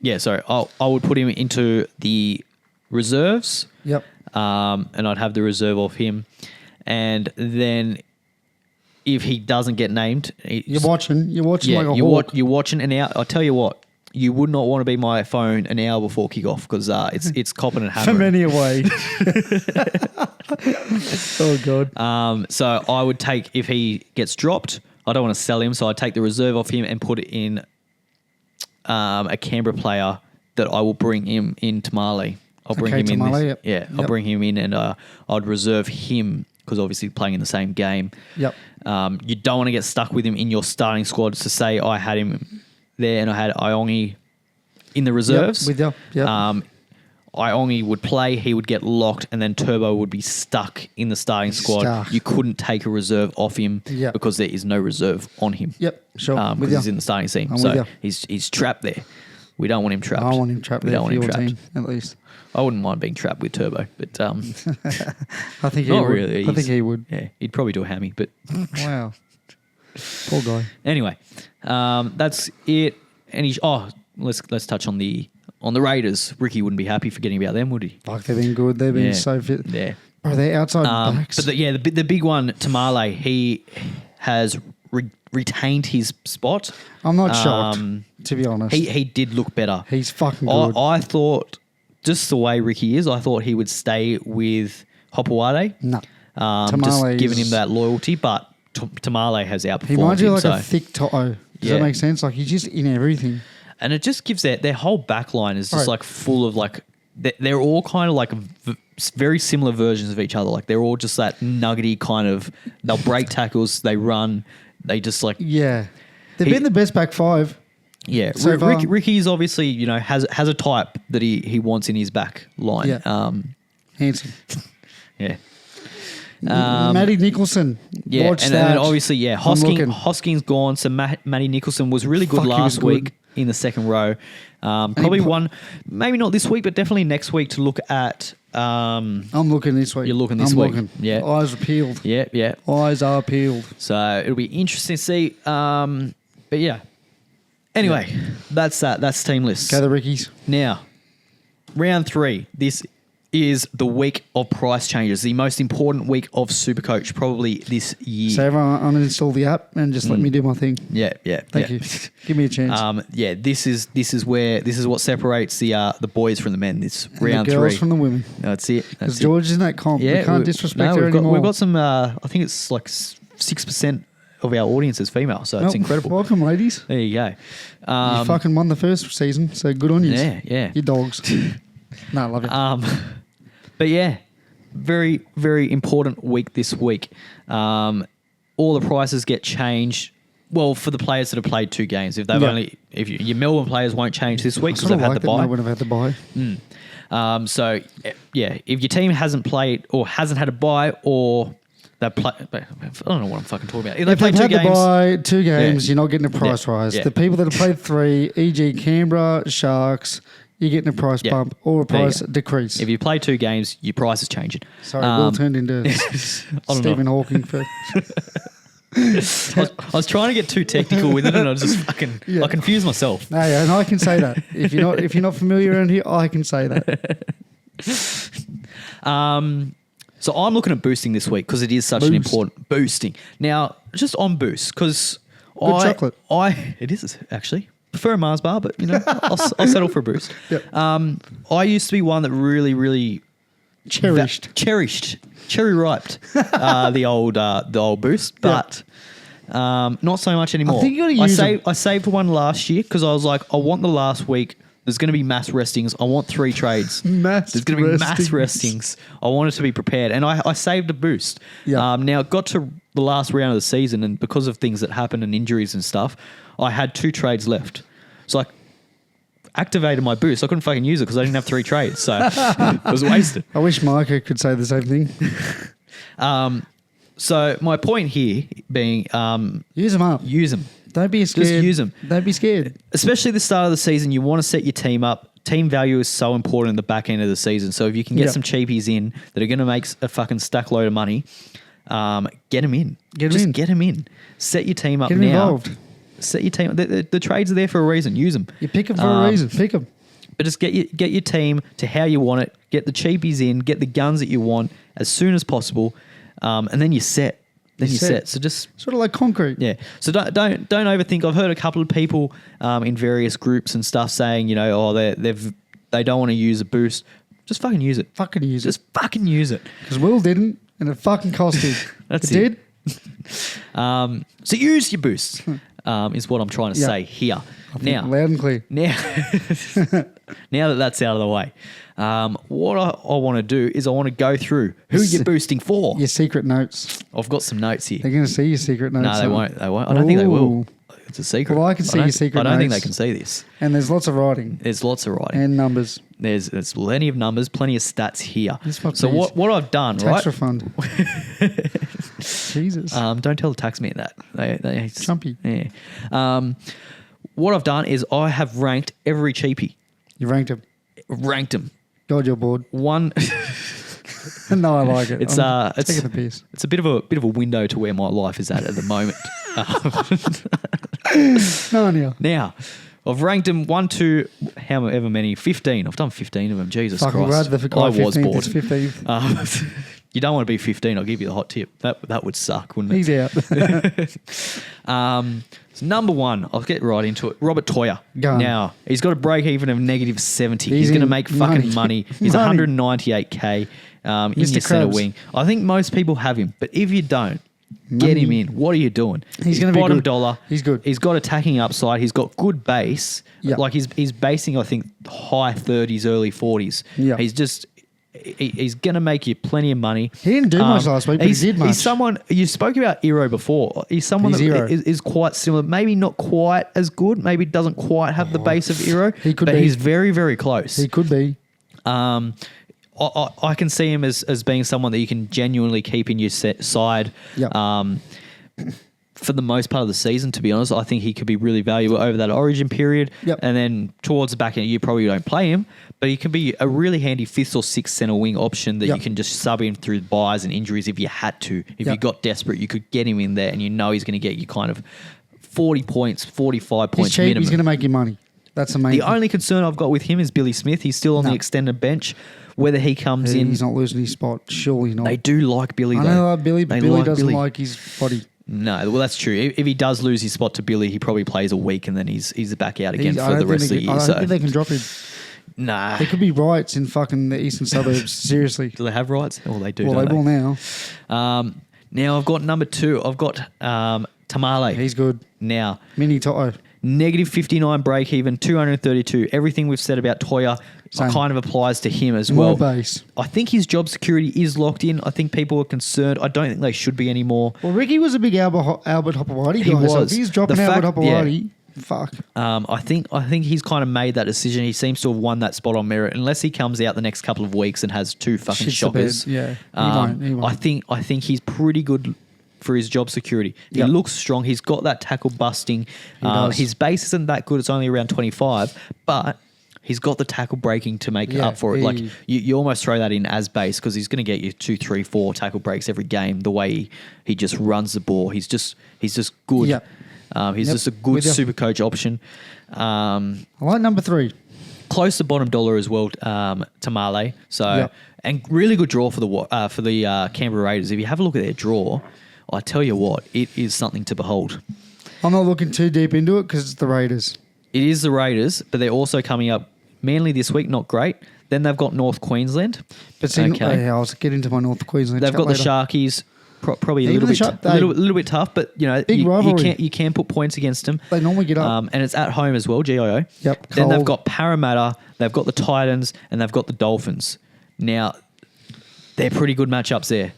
I would put him into the reserves. Yep. And I'd have the reserve of him. And then if he doesn't get named... You're watching like a hawk. You're watching an hour. I'll tell you what, you would not want to be my phone an hour before kickoff because it's copping and hammering. For many away. Oh, God. So I would take, if he gets dropped, I don't want to sell him, so I'd take the reserve off him and put it in a Canberra player that I will bring him in Tamale. I'll bring him in. I'll bring him in and I'd reserve him because obviously playing in the same game. Yep. You don't want to get stuck with him in your starting squad. So say I had him there and I had Iongi in the reserves. With you. Yep. Iongi would play, he would get locked, and then Turbo would be stuck in the starting squad. Stuck. You couldn't take a reserve off him because there is no reserve on him. Yep, sure. Because he's in the starting team. So he's trapped there. We don't want him trapped. I want him trapped there for your team, at least. I wouldn't mind being trapped with Turbo, but I think he not would. really. I think he would. Yeah, he'd probably do a hammy, but wow, poor guy. Anyway, that's it. Let's touch on the Raiders. Ricky wouldn't be happy forgetting about them, would he? Fuck, they've been good. They've been so fit. Yeah. Bro, they're outside backs. But the big one, Tamale, he has retained his spot. I'm not shocked, to be honest. He did look better. He's fucking good. I thought, just the way Ricky is, I thought he would stay with Hopewade. No. Just giving him that loyalty, but Tamale has outperformed him. He reminds you like a thick Toto. Does that make sense? Like, he's just in everything. And it just gives their whole back line is just like full of like, they're all kind of like very similar versions of each other. Like they're all just that nuggety kind of, they'll break tackles, they run, they just like. Yeah. They've been the best back five. Yeah. So Ricky's obviously, has a type that he wants in his back line. Yeah. Handsome. Yeah. Matty Nicholson. Yeah. And then obviously, Hoskins gone. So Matty Nicholson was really good last week. In the second row. Probably one, maybe not this week, but definitely next week to look at. I'm looking this week. You're looking this week. Looking. Yeah. Eyes are peeled. Yeah. Eyes are peeled. So it'll be interesting to see. But yeah. Anyway, that's that. That's team list. Go the Rickies. Now, round 3. This is the week of price changes, the most important week of SuperCoach probably this year. So everyone uninstall the app and just let me do my thing. Yeah. Thank you. Give me a chance. This is what separates the boys from the men. This and round the girls 3 from the women. That's it. Because George is in that comp. Yeah, we can't disrespect her anymore. We've got some. I think it's like 6% of our audience is female, so it's incredible. Welcome, ladies. There you go. You fucking won the first season, so good on you. Yeah. You dogs. No, I love it. But yeah, very, very important week this week. All the prices get changed. Well, for the players that have played 2 games, if your Melbourne players won't change this week because they've had the bye. Melbourne have had the bye. So yeah, if your team hasn't played or hasn't had a bye or they play, I don't know what I'm fucking talking about. If they've had the bye 2 games, you're not getting a price rise. Yeah. The people that have played 3, e.g. Canberra, Sharks, you're getting a price bump or a price decrease. If you play 2 games, your price is changing. Sorry, Will turned into Stephen Hawking. I was trying to get too technical with it, and I was just fucking. I confused myself. No, and I can say that if you're not familiar around here, I can say that. So I'm looking at boosting this week because it is such an important boosting. Now, just on boost because chocolate. It is actually. Prefer a Mars bar, but I'll settle for a boost. Yep. I used to be one that really, really cherished, cherry riped the old boost, but not so much anymore. I think you got to use I saved one last year because I was like, I want the last week. There's going to be mass restings. I want 3 trades. There's going to be mass restings. I wanted to be prepared, and I saved a boost. Yep. Now it got to the last round of the season, and because of things that happened and injuries and stuff, I had 2 trades left. So I activated my boost. I couldn't fucking use it because I didn't have 3 trades. So it was wasted. I wish Micah could say the same thing. So my point here being... use them up. Use them. Don't be scared. Just use them. Don't be scared. Especially at the start of the season, you want to set your team up. Team value is so important in the back end of the season. So if you can get some cheapies in that are going to make a fucking stack load of money, get them in. Get them in. Set your team up now. Get them involved. Set your team. The trades are there for a reason. Use them. You pick them for a reason. Pick them. But just get your team to how you want it. Get the cheapies in. Get the guns that you want as soon as possible, and then you're set. You're set. So just sort of like concrete. Yeah. So don't overthink. I've heard a couple of people in various groups and stuff saying, they don't want to use a boost. Just fucking use it. Just fucking use it. Because Will didn't, and it fucking cost him. That's it. So use your boosts. Is what I'm trying to say here. Now, loud and clear. Now that that's out of the way, what I want to do is I want to go through who you're boosting for. Your secret notes. I've got some notes here. They're going to see your secret notes. No, they won't. I don't think they will. It's a secret. Well, I can see your secret I don't think notes. they can see this. And there's lots of writing. There's lots of writing. And numbers. There's plenty of numbers, plenty of stats here. So please. what I've done, Tax right? refund. Jesus. Don't tell the tax man that. They Chumpy. Yeah. What I've done is I have ranked every cheapie. You ranked him. Ranked them. God, you're bored. One. No, I like it. It's taking the piss. It's a bit of a window to where my life is at the moment. No, Neil. Now, I've ranked them 1, 2, however many, 15. I've done 15 of them. Jesus Fucking Christ. glad the guy I was 15th bored. is 15th. You don't want to be 15. I'll give you the hot tip. That would suck, wouldn't it? He's out. So number 1, I'll get right into it. Robert Toyer. Go on. Now, he's got a break even of negative 70. He's He's going to in make fucking money. He's Money. 198K in your Mr. centre Krabs. wing. I think most people have him, but if you don't, get him in. What are you doing? He's going to be bottom good. dollar. He's good. He's got attacking upside. He's got good base. Yeah. Like he's basing, I think, high 30s, early 40s. Yeah. He's just... He's going to make you plenty of money. He didn't do much last week, but he did much. He's someone, you spoke about Iro before. He's someone He's that Iro. is quite similar. Maybe not quite as good. Maybe doesn't quite have the base of Iro. He could but be. he's very, very close. He could be. I can see him as being someone that you can genuinely keep in your side. Yeah. For the most part of the season, to be honest, I think he could be really valuable over that origin period. Yep. And then towards the back end, you probably don't play him, but he can be a really handy 5th or 6th centre wing option that Yep. you can just sub in through buys and injuries if you had to. If you Yep. got desperate, you could get him in there and you know he's going to get you kind of 40 points, 45 He's points cheap. minimum. He's going to make you money. That's the main The thing. only concern I've got with him is Billy Smith. He's still on the extended bench. Whether he comes in... He's not losing his spot. Surely not. They do like Billy, I though. know like Billy, but They Billy like doesn't Billy. like his body. No, well, that's true. If he does lose his spot to Billy, he probably plays a week and then he's back out again I for don't the rest of the think year. I don't think they can drop him. Nah. There could be riots in fucking the eastern suburbs. Seriously. Do they have rights? Well, they do, Well, don't they will now. Now, I've got number 2. I've got Tamale. He's good. Now, Mini Toto. negative 59 break even, 232. Everything we've said about Toya Same. kind of applies to him as More well. base. I think his job security is locked in. I think people are concerned. I don't think they should be anymore. Well, Ricky was a big Albert Hopewadi guy. He So if was. he's dropping The Albert fact- Hopewadi, fuck. I think he's kind of made that decision. He seems to have won that spot on merit, unless he comes out the next couple of weeks and has 2 fucking Shits the bed. shockers. Yeah, he won't. I think he's pretty good for his job security. He Yep. looks strong. He's got that tackle busting. does. His base isn't that good. It's only around 25, but he's got the tackle breaking to make Yeah, up for it. Like you almost throw that in as base because he's going to get you 2, 3, 4 tackle breaks every game. The way he just runs the ball, he's just good. Yep. He's Yep, just a good with ya. super coach option. I like number 3. Close to bottom dollar as well, Tamale. So Yep. and really good draw for the Canberra Raiders. If you have a look at their draw, I tell you what, it is something to behold. I'm not looking too deep into it because it's the Raiders. It is the Raiders, but they're also coming up Manly this week. Not great. Then they've got North Queensland. But see, I'll get into my North Queensland. They've chat got later. the Sharkies. Probably a Even little the bit, little bit tough, but you know Big rivalry. you can put points against them. They normally get up. and it's at home as well. GIO. Yep, Then they've cold. got Parramatta, they've got the Titans, and they've got the Dolphins. Now, they're pretty good matchups there.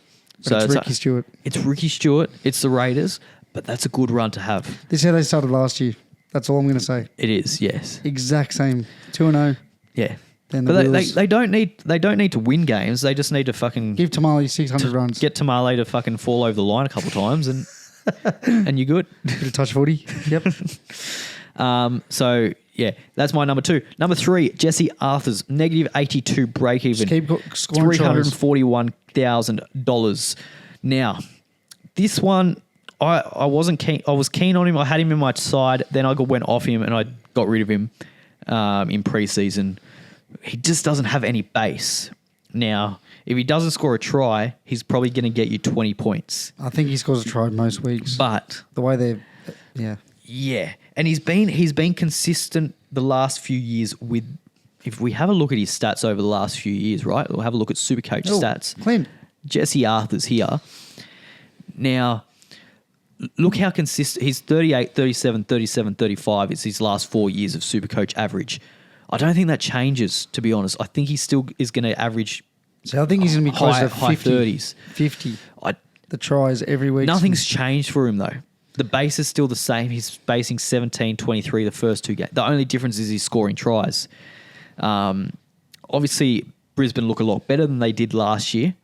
But it's Ricky Stewart. It's Ricky Stewart. It's the Raiders, but that's a good run to have. This is how they started last year. That's all I'm going to say. It is, yes, Exact same. 2-0. yeah. Then the But Bills. they don't need to win games. They just need to fucking Give Tamale 600 runs. get Tamale to fucking fall over the line a couple times, and and you're good. Bit of touch footy. Yep. So yeah, that's my number 2. Number 3, Jesse Arthur's negative 82 break even, Just keep scoring tries. $341,000. Now, this one I wasn't keen. I was keen on him. I had him in my side. Then I went off him and I got rid of him in preseason. He just doesn't have any base. Now, if he doesn't score a try, he's probably going to get you 20 points. I think he scores a try most weeks. But the way they're... Yeah. yeah, and he's been consistent the last few years with. If we have a look at his stats over the last few years, right? We'll have a look at SuperCoach stats. Clint. Jesse Arthur's here. Now, look how consistent. He's 38, 37, 37, 35. It's his last 4 years of SuperCoach average. I don't think that changes, to be honest. I think he still is going to average So I think he's going to be close to high 50. 30s. 50. I, The tries every week. nothing's changed for him, though. The base is still the same. He's basing 17-23 the first two games. The only difference is he's scoring tries. Obviously, Brisbane look a lot better than they did last year,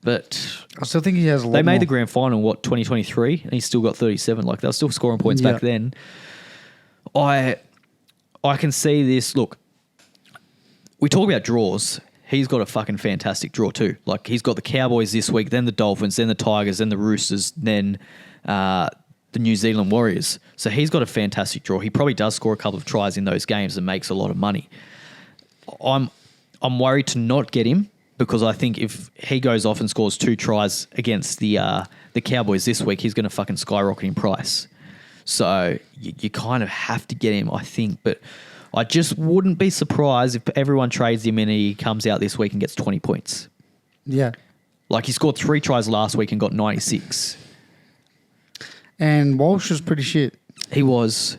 but I still think he has a lot they made more. the grand final, 2023, and he's still got 37. Like, they were still scoring points back then. I can see this. Look, we talk about draws. He's got a fucking fantastic draw too. Like, he's got the Cowboys this week, then the Dolphins, then the Tigers, then the Roosters, then the New Zealand Warriors. So he's got a fantastic draw. He probably does score a couple of tries in those games and makes a lot of money. I'm worried to not get him because I think if he goes off and scores 2 tries against the Cowboys this week, he's going to fucking skyrocket in price. So you kind of have to get him, I think. But I just wouldn't be surprised if everyone trades him and he comes out this week and gets 20 points. Yeah. Like, he scored 3 tries last week and got 96. And Walsh was pretty shit. He was.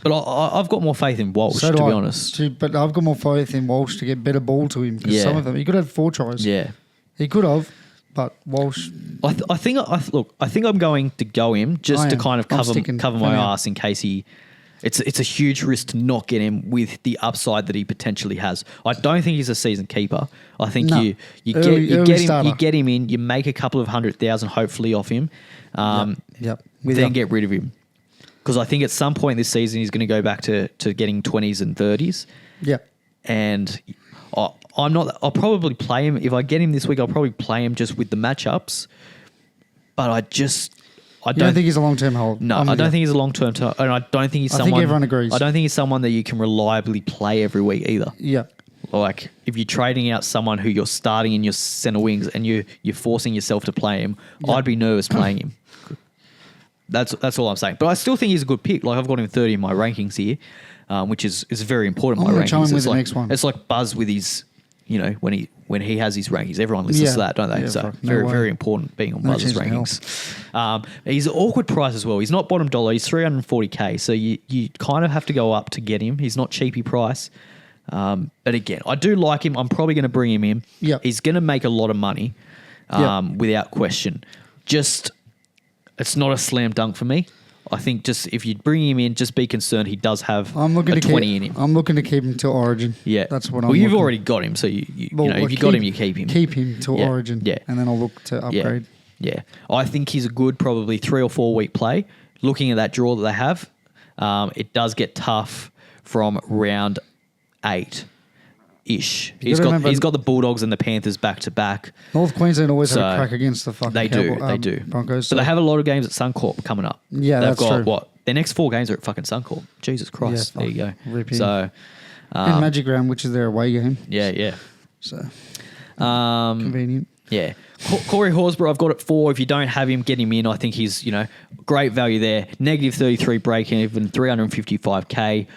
But I've got more faith in Walsh, to be honest. But I've got more faith in Walsh to get better ball to him. Because some of them, he could have 4 tries. Yeah. He could have, but Walsh... I think I'm going to go him just to kind of cover my ass in case he... It's a huge risk to not get him with the upside that he potentially has. I don't think he's a season keeper. I think you get him in, you make a couple of 100,000 hopefully off him, then get rid of him. Because I think at some point this season he's going to go back to getting 20s and 30s. Yeah. And I'll probably play him. If I get him this week, I'll probably play him just with the matchups. But I don't think he's a long-term hold. No, I don't think he's a long-term hold. And I don't think he's someone... I think everyone agrees. I don't think he's someone that you can reliably play every week either. Yeah. Like, if you're trading out someone who you're starting in your centre wings and you're forcing yourself to play him, I'd be nervous playing him. That's all I'm saying. But I still think he's a good pick. Like, I've got him 30 in my rankings here, which is very important in my rankings. With the next one. It's like Buzz with his... when he has his rankings, everyone listens to that, don't they? So very important being on Buzz's rankings. He's an awkward price as well. He's not bottom dollar. He's $340K. So you kind of have to go up to get him. He's not cheapie price. But again, I do like him. I'm probably going to bring him in. Yep. He's going to make a lot of money without question. Just, it's not a slam dunk for me. I think just if you bring him in, just be concerned he does have a 20 in him. I'm looking to keep him till Origin. Yeah. That's what I'm Well, you've already got him, so if you got him, you keep him. Keep him till Origin. Yeah. And then I'll look to upgrade. Yeah. I think he's a good probably 3 or 4 week play. Looking at that draw that they have, it does get tough from round 8. Ish. He's got the Bulldogs and the Panthers back to back. North Queensland always have a crack against the fucking they do. Broncos. But they have a lot of games at Suncorp coming up. Yeah, They've got true. their next 4 games are at fucking Suncorp. Jesus Christ. There you go. So and Magic Round, which is their away game. Yeah. So convenient. Yeah. Corey Horsburgh, I've got at 4. If you don't have him, get him in. I think he's, great value there. Negative 33 break even, 355K.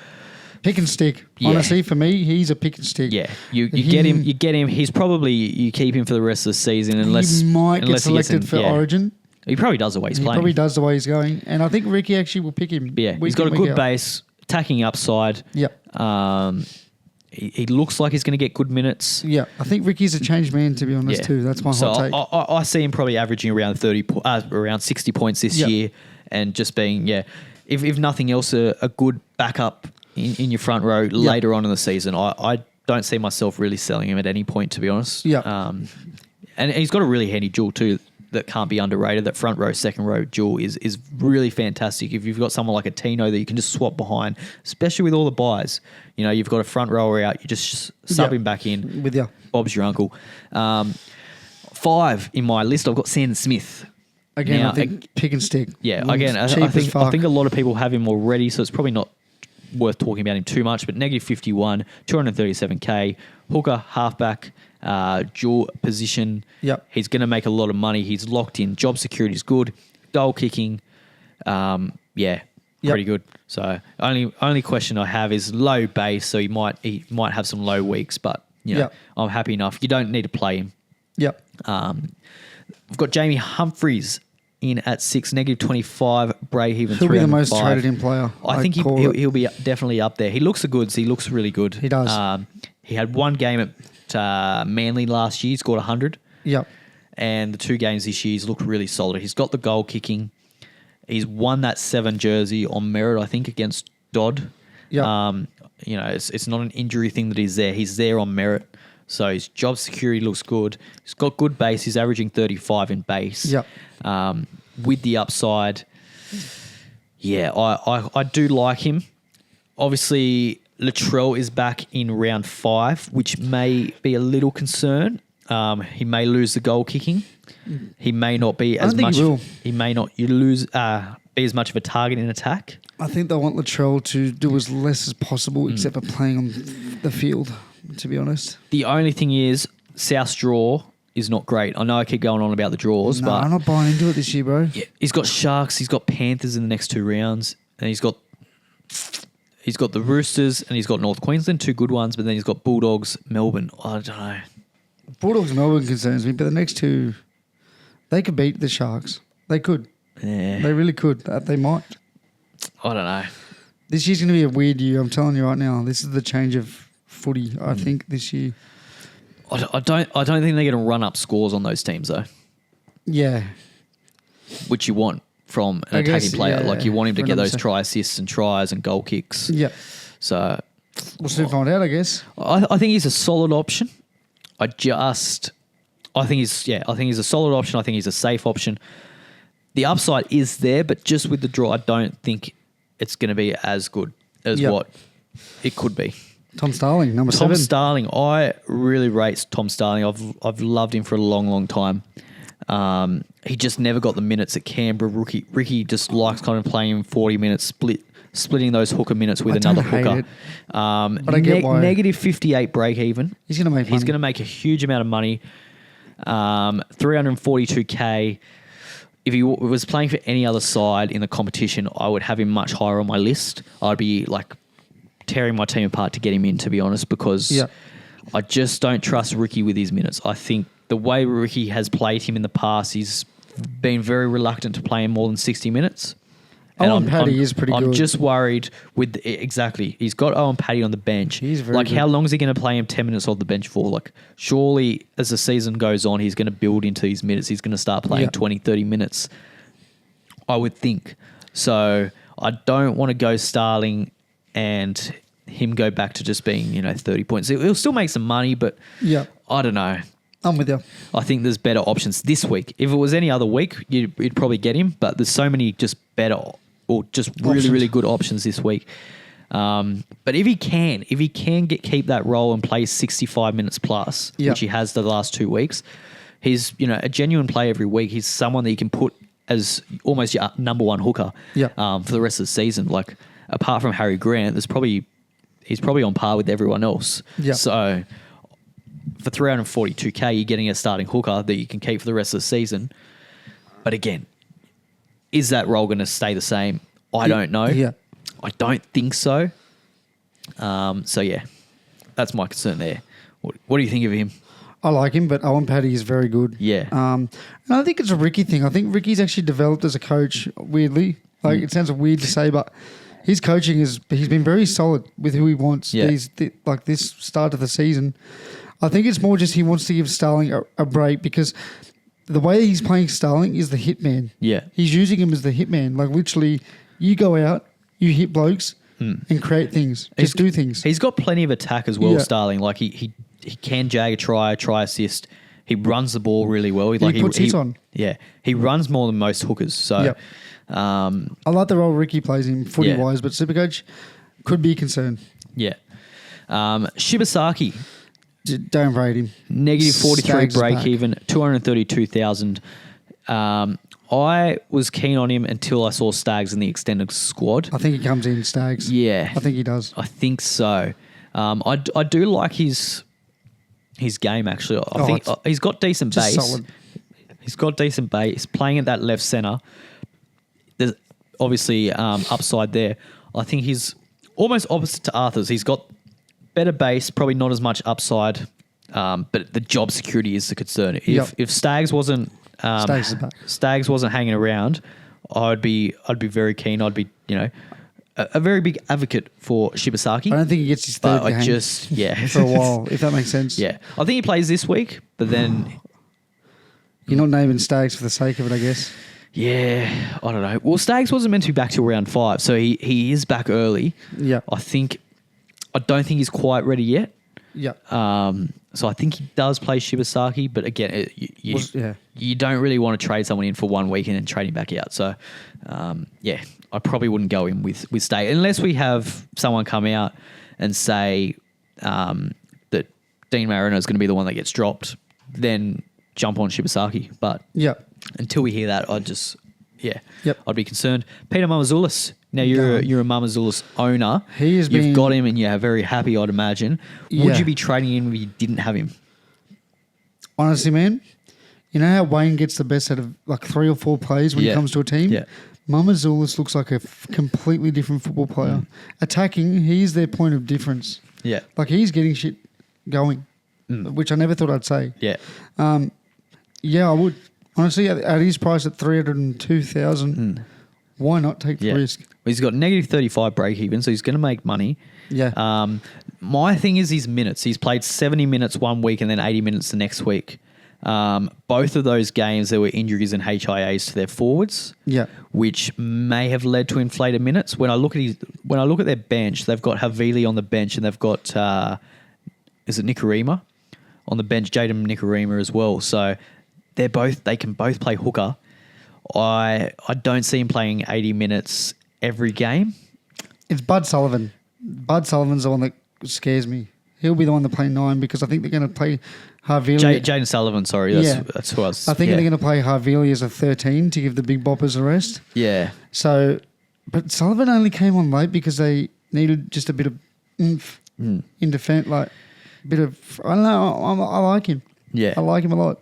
Pick and stick. Yeah. Honestly, for me, he's a pick and stick. Yeah, you get him. He's probably, you keep him for the rest of the season unless he might get selected for Origin. He probably does the way he's playing. He probably does the way he's going, and I think Ricky actually will pick him. Yeah, he's got a good base, attacking upside. Yep. He looks like he's going to get good minutes. Yeah, I think Ricky's a changed man, to be honest, too. That's my hot take. I see him probably averaging around around 60 points this year, and just being if nothing else, a good backup in your front row later on in the season. I don't see myself really selling him at any point, to be honest. Yeah. And he's got a really handy duel too that can't be underrated. That front row, second row duel is really fantastic. If you've got someone like a Tino that you can just swap behind, especially with all the buys. You've got a front rower out, you just sub him back in. With you. Bob's your uncle. 5 in my list, I've got Sandon Smith. Again, I think pick and stick. Yeah, again, I think a lot of people have him already, so it's probably not worth talking about him too much, but negative 51, 237K, hooker, halfback, dual position. Yep. He's going to make a lot of money. He's locked in. Job security is good. Goal kicking, pretty good. So only question I have is low base, so he might have some low weeks, but I'm happy enough. You don't need to play him. Yep. We've got Jamie Humphries in at 6, negative 25, break even 305. He'll be the most traded in player. I think he'll be definitely up there. He looks the goods. He looks really good. He does. He had 1 game at Manly last year. He scored 100. Yep. And the 2 games this year, he's looked really solid. He's got the goal kicking. He's won that 7 jersey on merit, I think, against Dodd. Yeah. It's not an injury thing that he's there. He's there on merit. So his job security looks good. He's got good base. He's averaging 35 in base. Yeah. With the upside, yeah, I do like him. Obviously, Latrell is back in round 5, which may be a little concern. He may lose the goal kicking. He may not be as much. He may not be as much of a target in attack. I think they want Latrell to do as less as possible, except for playing on the field. To be honest, the only thing is South's draw is not great. I know I keep going on about the draws, but I'm not buying into it this year, bro. Yeah, he's got Sharks, he's got Panthers in the next 2 rounds, and he's got the Roosters and he's got North Queensland, 2 good ones, but then he's got Bulldogs, Melbourne. I don't know. Bulldogs, Melbourne concerns me, but the next 2, they could beat the Sharks. They could. Yeah, they really could. They might. I don't know. This year's going to be a weird year. I'm telling you right now. This is the change of footy, I think, this year. I don't think they're going to run up scores on those teams though. Yeah, which you want from an attacking player. Yeah, like you want him to get those try assists and tries and goal kicks. Yeah. So we'll soon find out, I guess. I think he's a solid option. I think he's a solid option. I think he's a safe option. The upside is there, but just with the draw, I don't think it's going to be as good as what it could be. Tom Starling, number 7. Tom Starling, I really rate Tom Starling. I've loved him for a long, long time. He just never got the minutes at Canberra. Ricky just likes kind of playing him 40 minutes, splitting those hooker minutes with another hooker. But I get why. Negative 58 break even. He's going to make money. He's going to make a huge amount of money. 342K. If he was playing for any other side in the competition, I would have him much higher on my list. I'd be like tearing my team apart to get him in, to be honest, because I just don't trust Ricky with his minutes. I think the way Ricky has played him in the past, he's been very reluctant to play him more than 60 minutes. And Owen Paddy is pretty good. I'm just worried with exactly. He's got Owen Paddy on the bench. He's very good. How long is he going to play him 10 minutes off the bench for? Like, surely as the season goes on, he's going to build into his minutes. He's going to start playing 20, 30 minutes, I would think. So I don't want to go Starling and him go back to just being, 30 points. He'll still make some money, but I don't know. I'm with you. I think there's better options this week. If it was any other week, you'd probably get him, but there's so many just better or just really, really good options this week. But if he can keep that role and play 65 minutes plus, which he has the last 2 weeks, he's a genuine play every week. He's someone that you can put as almost your number 1 hooker for the rest of the season. Like, apart from Harry Grant, he's probably on par with everyone else. Yeah. So for 342K, you're getting a starting hooker that you can keep for the rest of the season. But again, is that role going to stay the same? I don't know. Yeah. I don't think so. So, yeah, that's my concern there. What do you think of him? I like him, but Owen Paddy is very good. Yeah. And I think it's a Ricky thing. I think Ricky's actually developed as a coach, weirdly. Like, it sounds weird to say, but his coaching he's been very solid with who he wants. Yeah. Like this start of the season. I think it's more just he wants to give Starling a break because the way he's playing Starling is the hitman. Yeah. He's using him as the hitman. Like, literally, you go out, you hit blokes and create things. Just do things. He's got plenty of attack as well, Starling. Like, he can jag a try assist. He runs the ball really well. He puts hits on. Yeah. He runs more than most hookers. So, I like the role Ricky plays in footy-wise, but Supercoach could be a concern. Yeah. Shibasaki. Don't rate him. Negative 43 break even, 232,000. I was keen on him until I saw Staggs in the extended squad. I think he comes in Staggs. Yeah. I think he does. I think so. I do like his game, actually. I think he's got decent base. Solid. He's got decent base. Playing at that left centre, there's obviously upside there. I think he's almost opposite to Arthur's. He's got better base, probably not as much upside, but the job security is the concern. If Staggs wasn't Staggs wasn't hanging around, I'd be very keen. I'd be a very big advocate for Shibasaki. I don't think he gets his third game for a while, if that makes sense. Yeah, I think he plays this week, but then you're not naming Staggs for the sake of it, I guess. Yeah, I don't know. Well, Staggs wasn't meant to be back till round 5, so he is back early. Yeah. I don't think he's quite ready yet. Yeah. So I think he does play Shibasaki, but again, you don't really want to trade someone in for 1 week and then trade him back out. So, I probably wouldn't go in with Staggs unless we have someone come out and say that Dean Mariner is going to be the one that gets dropped. Then jump on Shibasaki. But until we hear that, I'd be concerned. Peter Mamazoulis. Now you're a Mamazoulis owner. You've got him and you're very happy, I'd imagine. Would you be trading him if you didn't have him? Honestly, man, you know how Wayne gets the best out of like 3 or 4 plays when he comes to a team? Yeah. Mamazoulis looks like a completely different football player. Attacking, he's their point of difference. Yeah. Like he's getting shit going, which I never thought I'd say. Yeah. I would. Honestly, at his price at 302,000, why not take the risk? Well, he's got negative 35 break even, so he's going to make money. Yeah. My thing is his minutes. He's played 70 minutes 1 week and then 80 minutes the next week. Both of those games, there were injuries and HIAs to their forwards. Yeah. Which may have led to inflated minutes. When I look at their bench, they've got Havili on the bench and they've got is it Nikorima on the bench, Jaden Nikorima as well. So they can both play hooker. I don't see him playing 80 minutes every game. It's Bud Sullivan. Bud Sullivan's the one that scares me. He'll be the one to play 9 because I think they're going to play Havili. Jaden Sullivan, sorry. That's who I was. I think they're going to play Havili as a 13 to give the big boppers a rest. Yeah. So, but Sullivan only came on late because they needed just a bit of oomph in defence, like a bit of, I don't know, I like him. Yeah. I like him a lot.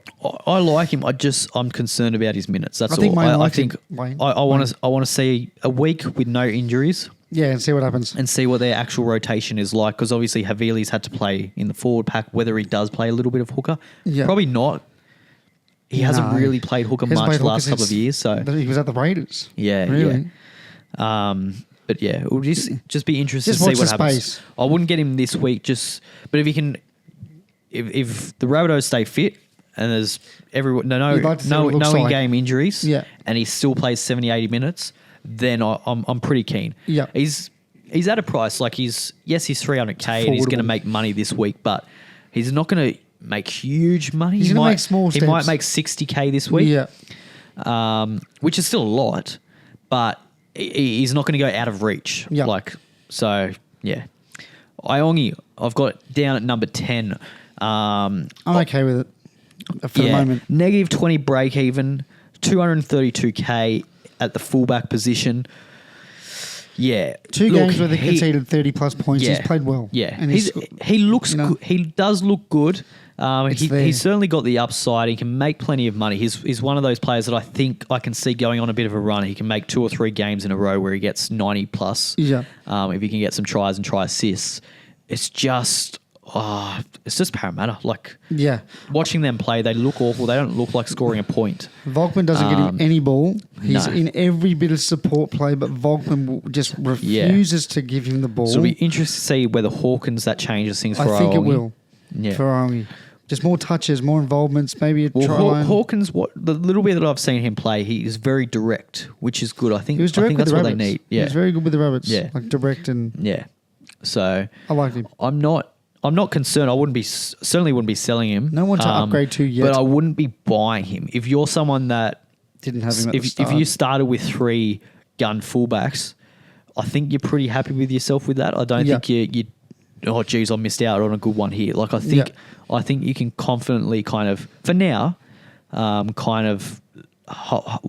I like him. I'm concerned about his minutes. That's I think all. I want to see a week with no injuries. Yeah, and see what happens. And see what their actual rotation is like. Because obviously Havili's had to play in the forward pack. Whether he does play a little bit of hooker. Yeah. Probably not. He hasn't really played hooker much the last couple of years. So he was at the Raiders. Yeah. Really? Yeah. But yeah, it would just be interesting to see what happens. Space. I wouldn't get him this week. But if he can, if the Rabbitohs stay fit and there's no in-game injuries, and he still plays 70, 80 minutes, then I'm pretty keen. Yeah, he's at a price like he's 300K and he's going to make money this week, but he's not going to make huge money. He's going to make small steps. He might make 60K this week. Yeah, which is still a lot, but he's not going to go out of reach. Yeah, Iongi, I've got down at number 10. I'm okay with it for the moment. Negative 20 break even, 232K at the fullback position. Yeah. 2 games where they conceded 30 plus points. He's played well. Yeah. And he looks good. He does look good. He's certainly got the upside. He can make plenty of money. He's one of those players that I think I can see going on a bit of a run. He can make 2 or 3 games in a row where he gets 90 plus. Yeah. If he can get some tries and try assists. It's just Parramatta. Watching them play, they look awful. They don't look like scoring a point. Volkman doesn't get him any ball. He's in every bit of support play, but Volkman just refuses to give him the ball. So it'll be interesting to see whether Hawkins, that changes things for Iongi. I think it will. Yeah. For Iongi. Just more touches, more involvements, maybe a try line. Hawkins, the little bit that I've seen him play, he is very direct, which is good. I think that's what they need. Yeah. He was very good with the Rabbits. Yeah. Like direct and... Yeah. So... I like him. I'm not concerned. I certainly wouldn't be selling him. No one to upgrade to yet. But I wouldn't be buying him. If you're someone that... Didn't have him at the start. If you started with 3 gun fullbacks, I think you're pretty happy with yourself with that. I don't think you oh, geez, I missed out on a good one here. Like, I think you can confidently kind of, for now,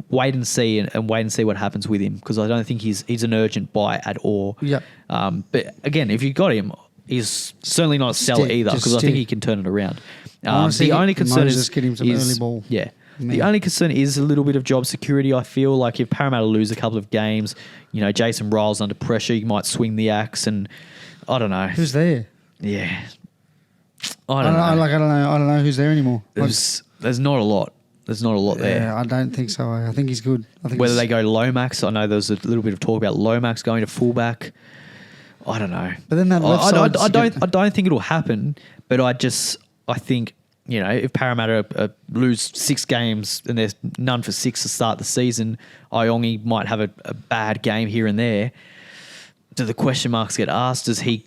wait and see and wait and see what happens with him, because I don't think he's an urgent buy at all. Yeah. But again, if you got him, he's certainly not a seller either, because I think he can turn it around. Honestly, the only concern is get him some early ball. Yeah. The only concern is a little bit of job security. I feel like if Parramatta lose a couple of games, Jason Ryle's under pressure, you might swing the axe, and I don't know. Who's there? Yeah. I don't know. I don't know who's there anymore. There's not a lot. There's not a lot there. Yeah, I don't think so. I think he's good. Whether they go Lomax, I know there's a little bit of talk about Lomax going to fullback. I don't know. But then that left I don't think it'll happen, but I think if Parramatta lose 6 games and there's none for 6 to start the season, Iongi might have a bad game here and there. Do the question marks get asked? Does he,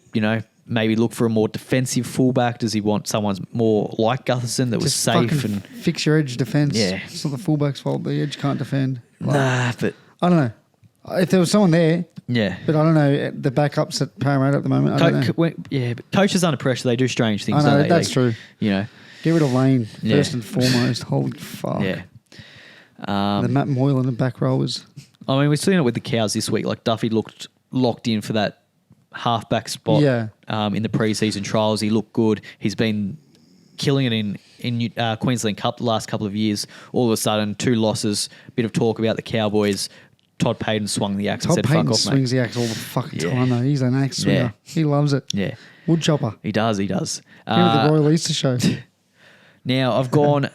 maybe look for a more defensive fullback? Does he want someone more like Gutherson that was safe and fix your edge defense? Yeah, it's not the fullback's fault. The edge can't defend. But I don't know. If there was someone there, yeah, but I don't know the backups at Parramatta at the moment. I don't know. But coaches under pressure, they do strange things. I know, don't they? that's true. Get rid of Lane first and foremost. Holy fuck. Yeah. The Matt Moylan and back rowers. I mean, we've seen it with the Cows this week. Like Duffy looked locked in for that halfback spot. Yeah. In the preseason trials, he looked good. He's been killing it in Queensland Cup the last couple of years. All of a sudden, 2 losses. Bit of talk about the Cowboys. Todd Payton swung the axe and said, "Fuck off, mate." swings the axe all the fucking time, though. He's an axe swinger. Yeah. He loves it. Yeah. Wood chopper. He does. Give it the Royal Easter show. Now, I've gone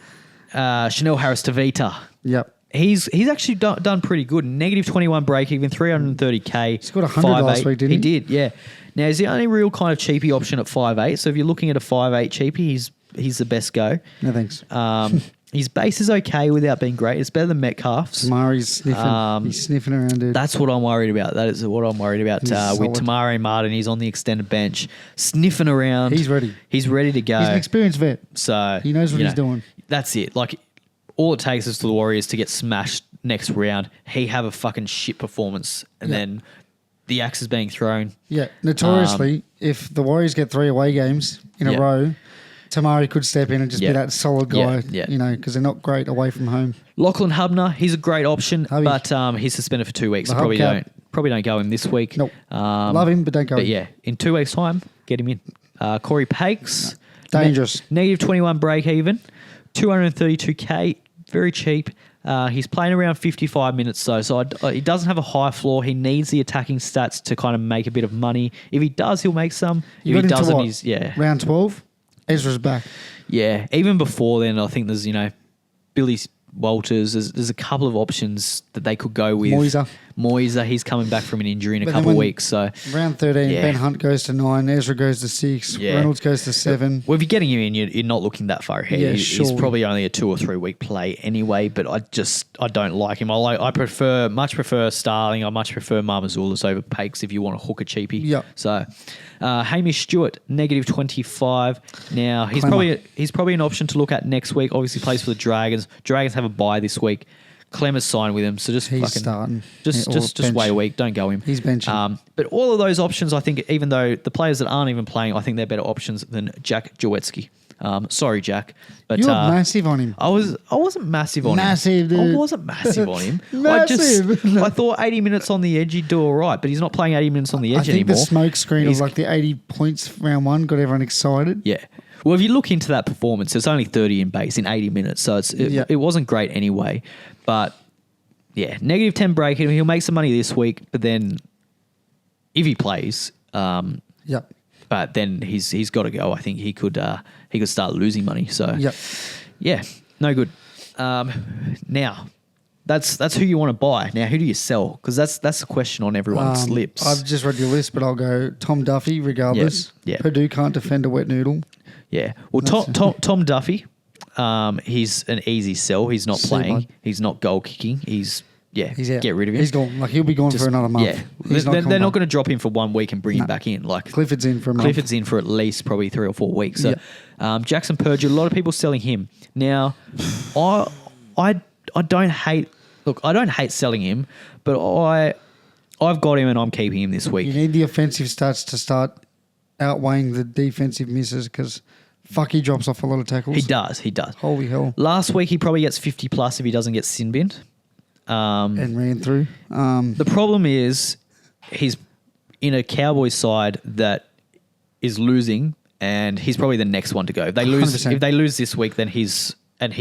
Chanel Harris-Tavita. Yep. He's actually done pretty good. Negative 21 break even, 330K. He's got 100 last week, didn't he? He did, yeah. Now, he's the only real kind of cheapie option at 5'8". So if you're looking at a 5'8 cheapie, he's the best go. No, thanks. His base is okay without being great. It's better than Metcalf's. Tamari's sniffing. He's sniffing around, dude. That's what I'm worried about. That is what I'm worried about with Tamari Martin. He's on the extended bench, sniffing around. He's ready. He's ready to go. He's an experienced vet. So he knows what he's doing. That's it. Like, all it takes is for the Warriors to get smashed next round. He have a fucking shit performance, and then the axe is being thrown. Yeah, notoriously, if the Warriors get 3 away games in a row, Tamari could step in and just be that solid guy, because they're not great away from home. Lachlan Hubner, he's a great option, but he's suspended for 2 weeks. So probably don't go him this week. Nope. Love him, but don't go him. But yeah, in 2 weeks' time, get him in. Corey Pakes. Dangerous. Negative 21 break even, 232K, very cheap. He's playing around 55 minutes though, so he doesn't have a high floor. He needs the attacking stats to kind of make a bit of money. If he does, he'll make some. If he doesn't, he's round 12. Ezra's back. Yeah, even before then, I think there's Billy Walters. There's a couple of options that they could go with. Moiser, he's coming back from an injury in a couple of weeks. So round 13, Ben Hunt goes to 9, Ezra goes to 6, Reynolds goes to 7. Well, if you're getting him in, you're not looking that far ahead. He's probably only a 2 or 3 week play anyway. But I don't like him. I much prefer Starling. I much prefer Marmazoulis over Pakes if you want to hook a cheapie. Yeah. So Hamish Stewart, negative 25. Now he's probably an option to look at next week. Obviously plays for the Dragons. Dragons have a bye this week. Clem has signed with him, so just wait a week. Don't go him. He's benching. But all of those options, I think, even though the players that aren't even playing, I think they're better options than Jack Jawetsky. Sorry, Jack, but you were massive on him. I wasn't massive on him. Dude. I wasn't massive on him. Massive. I thought 80 minutes on the edge he'd do all right, but he's not playing 80 minutes on the edge anymore. I think the smoke screen of like the 80 points round 1 got everyone excited. Yeah. Well, if you look into that performance, it's only 30 in base in 80 minutes, so it wasn't great anyway. But yeah, negative 10 break. He'll make some money this week, but then if he plays, but then he's got to go. I think he could start losing money. So yeah, no good. Now that's who you want to buy. Now who do you sell? Because that's the question on everyone's lips. I've just read your list, but I'll go Tom Duffy regardless. Yeah. Purdue can't defend a wet noodle. Yeah. Well, Tom Duffy, he's an easy sell. He's not playing. He's not goal kicking. He's out. Get rid of him. He's gone. Like he'll be gone for another month. Yeah. They're not going to drop him for 1 week and bring him back in. Like Clifford's in for a month. Clifford's in for at least probably 3 or 4 weeks. So Jackson Purdue, a lot of people selling him. Now, I don't hate. Look, I don't hate selling him, but I've got him and I'm keeping him this week. You need the offensive stats to start outweighing the defensive misses because he drops off a lot of tackles. He does. Holy hell. Last week he probably gets 50 plus if he doesn't get sin binned. And ran through. The problem is he's in a Cowboys side that is losing and he's probably the next one to go. If they lose 100%. If they lose this week, then he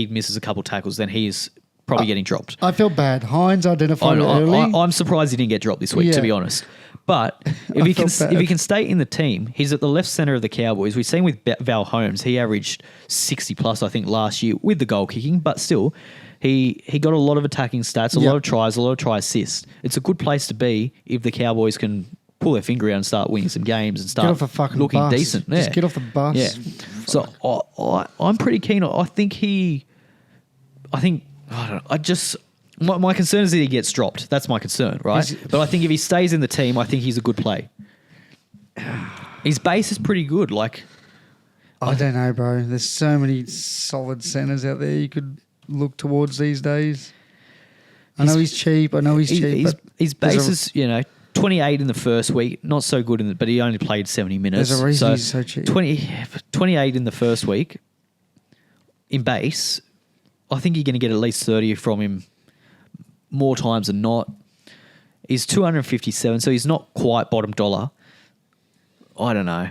misses a couple tackles, then he's probably getting dropped. I felt bad. Hines identified it early. I'm surprised he didn't get dropped this week, to be honest. But if he can stay in the team, he's at the left center of the Cowboys. We've seen with Val Holmes, he averaged 60 plus, I think, last year with the goal kicking, but still, he got a lot of attacking stats, a lot of tries, a lot of try assists. It's a good place to be if the Cowboys can pull their finger out and start winning some games and start get off the fucking looking bus. decent. Just get off the bus. Yeah. So I'm pretty keen. I don't know. My concern is that he gets dropped. That's my concern, right? But I think if he stays in the team, I think he's a good play. His base is pretty good. Like, I don't know, bro. There's so many solid centers out there you could look towards these days. I know he's cheap. But his base is, 28 in the first week, not so good, but he only played 70 minutes. There's a reason he's so cheap. 28 in the first week in base. I think you're going to get at least 30 from him more times than not. He's 257, so he's not quite bottom dollar. I don't know.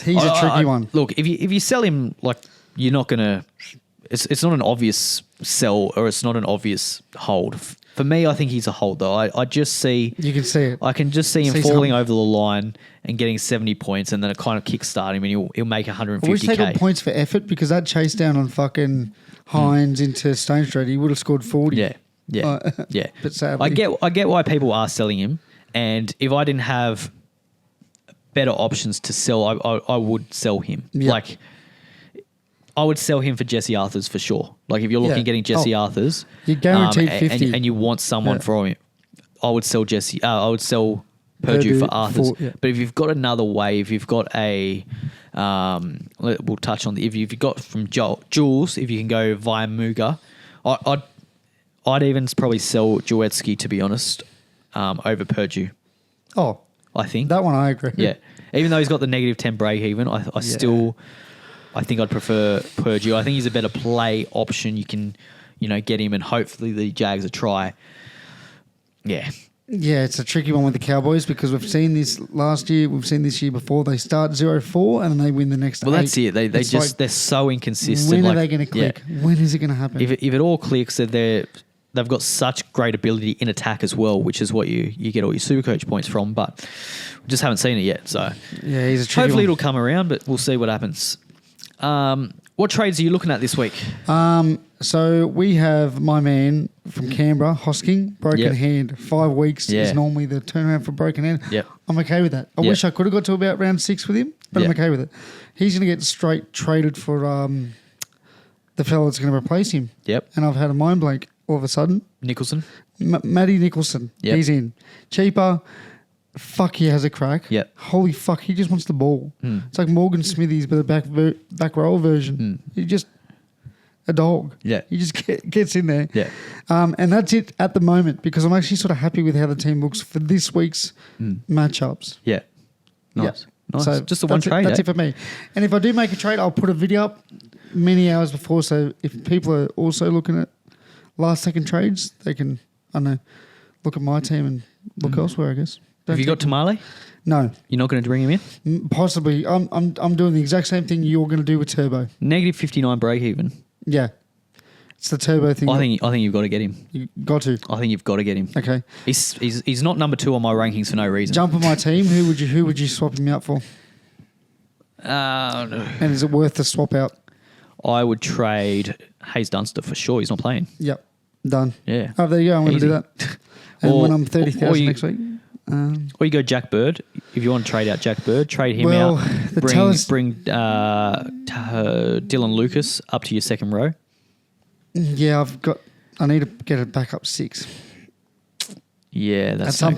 He's a tricky one. Look, if you sell him, like, you're not going to... It's not an obvious sell or it's not an obvious hold. For me, I think he's a hold, though. I just see... You can see it. I can just see him falling over the line and getting 70 points and then it kind of kickstart him and he'll make 150K. I wish they got points for effort because that chase down on fucking Hines into Stone Street, he would have scored 40. Yeah. Yeah. But sadly... I get why people are selling him, and if I didn't have better options to sell, I would sell him. Yeah. Like, I would sell him for Jesse Arthurs for sure. Like, if you're looking at getting Jesse Arthurs, you're guaranteed 50, and you want someone from him, I would sell I would sell Purdue for Arthurs. But if you've got another way, if you've got a, we'll touch on if you've got from Jules, if you can go via Muga, I'd even probably sell Jawetsky, to be honest, over Purdue. Oh, I think that one I agree. Yeah, even though he's got the -10 break even, I still. I think I'd prefer Purdue. I think he's a better play option. You can, get him and hopefully the Jags a try. Yeah. Yeah, it's a tricky one with the Cowboys because we've seen this last year. We've seen this year before. They start 0-4 and then they win the next 8. Well, that's it. They're so inconsistent. When are they going to click? Yeah. When is it going to happen? If it all clicks, they've got such great ability in attack as well, which is what you get all your SuperCoach points from. But we just haven't seen it yet. So yeah, he's a tricky hopefully one. It'll come around, but we'll see what happens. What trades are you looking at this week? So we have my man from Canberra, Hosking, broken hand. 5 weeks is normally the turnaround for broken hand. Yep. I'm okay with that. I wish I could have got to about round 6 with him, but I'm okay with it. He's going to get straight traded for the fellow that's going to replace him. Yep. And I've had a mind blank all of a sudden. Nicholson? Matty Nicholson. Yep. He's in. Cheaper. Fuck, he has a crack. Yeah. Holy fuck, he just wants the ball. It's like Morgan Smithies, but the back row version. He just a dog. Yeah. He just gets in there. Yeah. And that's it at the moment because I'm actually sort of happy with how the team looks for this week's matchups. Yeah. Nice. Yeah. Nice. So just the one trade. That's it for me. And if I do make a trade, I'll put a video up many hours before. So if people are also looking at last second trades, they can, I don't know, look at my team and look elsewhere, I guess. Have you got Tamale? No. You're not going to bring him in? Possibly. I'm doing the exact same thing you're going to do with Turbo. -59 break even. Yeah. It's the Turbo thing. I think you've got to get him. You got to. I think you've got to get him. Okay. He's not number 2 on my rankings for no reason. Jump on my team. Who would you swap him out for? And is it worth the swap out? I would trade Hayes Dunster for sure. He's not playing. Yep. Done. Yeah. Oh, there you go. I'm going to do that. And when I'm 30,000 next week. Or you go Jack Bird. If you want to trade out Jack Bird, trade him out. Bring Dylan Lucas up to your second row. Yeah, I need to get it back up 6. Yeah, that's at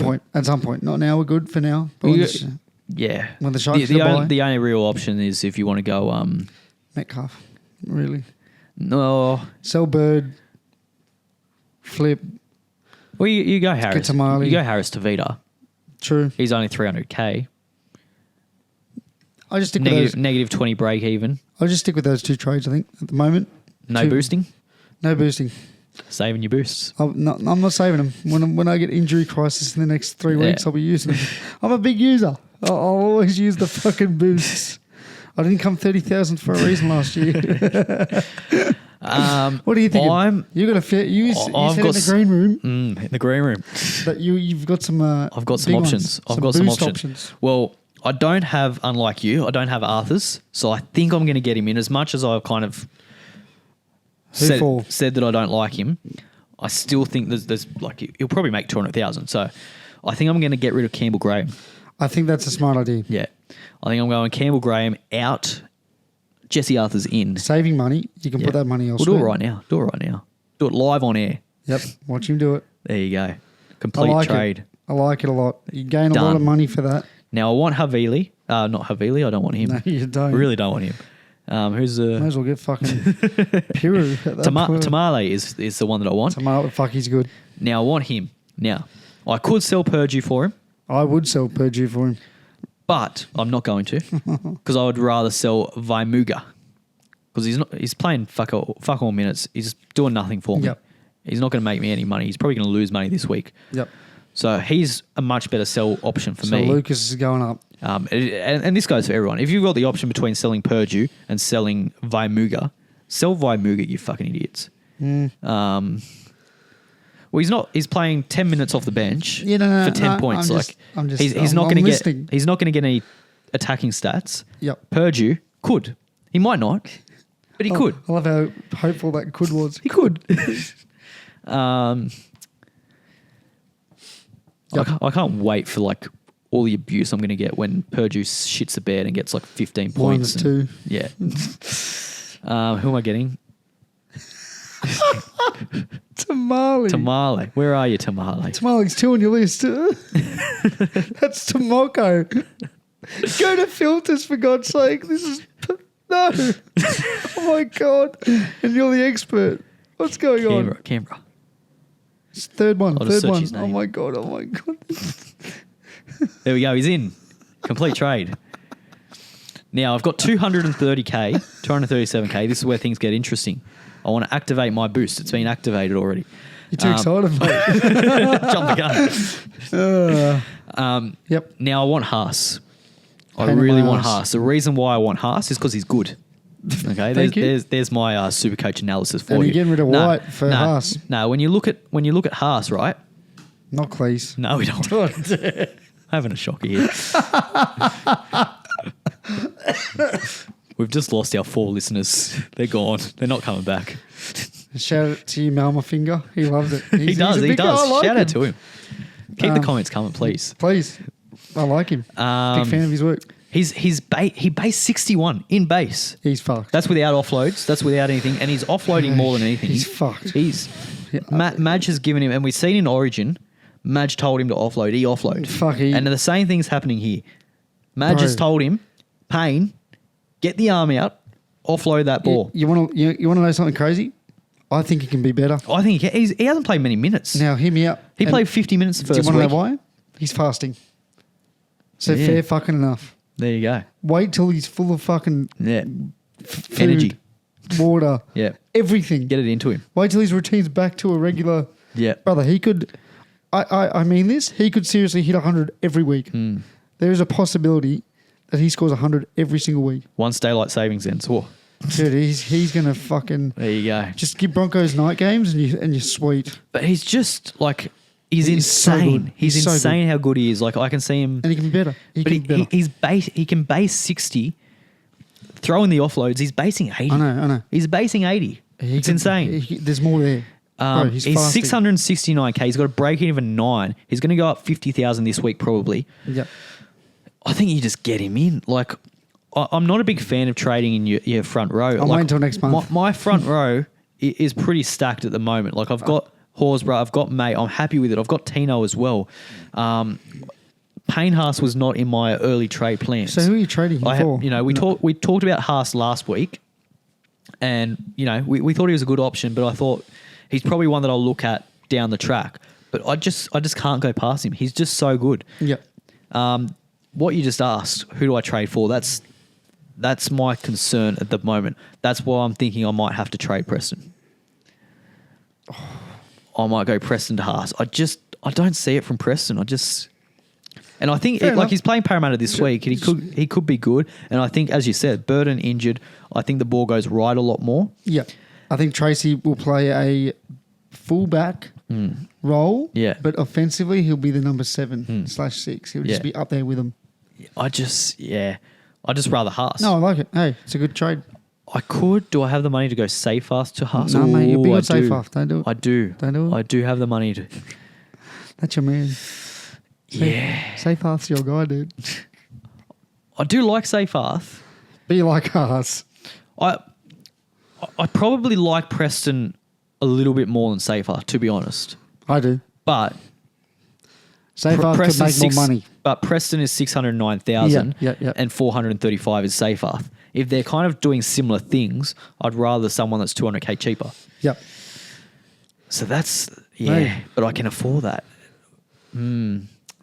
some point. Not now. We're good for now. But when the Sharks the only real option is if you want to go Metcalf. Really? No. Sell Bird. Flip. Well, you go Harris. You go Harris to Vita. True. He's only 300k. I just stick with those. -20 break even. I'll just stick with those 2 trades, I think, at the moment. No boosting? No boosting. Saving your boosts. I'm not saving them. When I get injury crisis in the next 3 weeks, I'll be using them. I'm a big user. I'll always use the fucking boosts. I didn't come 30,000 for a reason last year. What do you think? You got a fair. You said in the green room. In the green room. But you've got some. I've got some options. I've got some options. Well, I don't have, unlike you, I don't have Arthur's, so I think I'm going to get him in. As much as I've kind of said that I don't like him, I still think there's like he'll probably make 200,000. So I think I'm going to get rid of Campbell Graham. I think that's a smart idea. Yeah. I think I'm going Campbell Graham out, Jesse Arthur's in. Saving money, you can put that money elsewhere. We'll do it right now. Do it live on air. Yep. Watch him do it. There you go. Complete trade. I like it a lot. You gain a lot of money for that. Now, I want Havili. Not Havili. I don't want him. No, you don't. I really don't want him. Who's the... Might as well get fucking Piru. Tamale is the one that I want. Tamale, fuck, he's good. Now, I want him. Now, I could sell Purdue for him. I would sell Purdue for him. But I'm not going to because I would rather sell Vaimuga because he's playing fuck all minutes. He's doing nothing for me. Yep. He's not going to make me any money. He's probably going to lose money this week. Yep. So he's a much better sell option for me. So Lucas is going up. And this goes for everyone. If you've got the option between selling Purdue and selling Vaimuga, sell Vaimuga, you fucking idiots. Well, he's not. He's playing 10 minutes off the bench for 10 points. He's not going to get any attacking stats. Yep. Purdue could. He might not, but he could. I love how hopeful that could was. He could. I can't wait for all the abuse I'm going to get when Purdue shits the bed and gets 15 points. -2. Yeah. Who am I getting? Tamale. Where are you, Tamale? Tamale's 2 on your list. That's Tomoko. Go to filters, for God's sake. This is... No. Oh, my God. And you're the expert. What's going on? Canberra. It's third one. I'll just search his Oh, name. my God. Oh, my God. There we go. He's in. Complete trade. Now, I've got 230K, 237K. This is where things get interesting. I want to activate my boost. It's been activated already. You're too excited, mate. Jump the gun. Yep. Now, I want Haas. I really want Haas. The reason why I want Haas is because he's good. Okay, there's my SuperCoach analysis for you. And you're getting rid of White for Haas. No, when you look at Haas, right? Not Cleese. No, we don't. Having a shocker here. We've just lost our 4 listeners. They're gone. They're not coming back. Shout out to you, Malma Finger. He loves it. He does. Shout out to him. Keep the comments coming, please. Please. I like him. Big fan of his work. He base 61 in base. He's fucked. That's without offloads. That's without anything. And he's offloading more than anything. He's fucked. Madge has given him, and we've seen in Origin, Madge told him to offload. He offloaded. And the same thing's happening here. Madge has told him, Payne, get the arm out, offload that ball. You want to know something crazy? I think he can be better. I think he hasn't played many minutes. Now, hear me out. He played 50 minutes the first week. Do you want to know why? He's fasting. So fair fucking enough. There you go. Wait till he's full of fucking food, energy, water, everything. Get it into him. Wait till his routine's back to a regular. Yeah, brother, he could. I mean this. He could seriously hit 100 every week. There is a possibility that he scores 100 every single week. Once daylight savings ends. Whoa. Dude, he's gonna fucking. There you go. Just give Broncos night games and you're sweet. But he's just he's insane. So he's insane how good he is. I can see him, and he can be better. He can base 60. Throwing the offloads, he's basing 80. I know. He's basing 80. It's insane. There's more there. Bro, he's 669K. He's got a break-even of 9. He's going to go up 50,000 this week probably. Yep. I think you just get him in. I'm not a big fan of trading in your front row. I'll wait until next month. My front row is pretty stacked at the moment. I've got Horsburgh, I've got May. I'm happy with it. I've got Tino as well. Payne Haas was not in my early trade plans. So who are you trading for? We talked about Haas last week, and we thought he was a good option, but I thought he's probably one that I'll look at down the track. But I just can't go past him. He's just so good. Yep. What you just asked, who do I trade for? That's my concern at the moment. That's why I'm thinking I might have to trade Preston. I might go Preston to Haas. I don't see it from Preston. And I think he's playing Parramatta this week, and he could be good. And I think, as you said, Burton injured. I think the ball goes right a lot more. Yeah, I think Tracy will play a fullback role. Yeah, but offensively he'll be the number 7/6. He'll just be up there with them. I just rather Haas. No, I like it. Hey, it's a good trade. I could. Do I have the money to go safe fast to Haas? No, mate, you're big on safe fast. Don't do it. I do. Don't do it. I do have the money to. That's your man. Seyfarth's your guy, dude. I do like Seyfarth. Be like us. I probably like Preston a little bit more than Seyfarth, to be honest. I do. But Seyfarth could make more money. But Preston is 609,000 yeah. and 435 is Seyfarth. If they're kind of doing similar things, I'd rather someone that's 200k cheaper. Yep. So that's, but I can afford that. He'll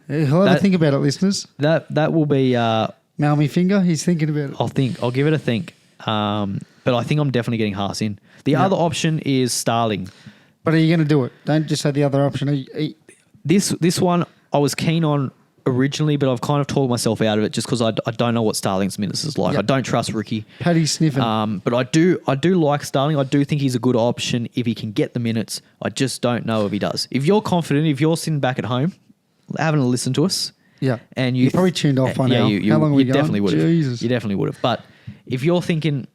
have to think about it, listeners. That will be... Malmy finger, he's thinking about it. I'll give it a think. But I think I'm definitely getting Haas in. The other option is Starling. But are you going to do it? Don't just say the other option. This one I was keen on originally, but I've kind of talked myself out of it just because I don't know what Starling's minutes is like. I don't trust Ricky. Paddy sniffing. But I do like Starling. I do think he's a good option if he can get the minutes. I just don't know if he does. If you're confident, if you're sitting back at home, having a listen to us, and you probably tuned off by now. How long are we going? Definitely would have. Jesus. You definitely would have. But if you're thinking,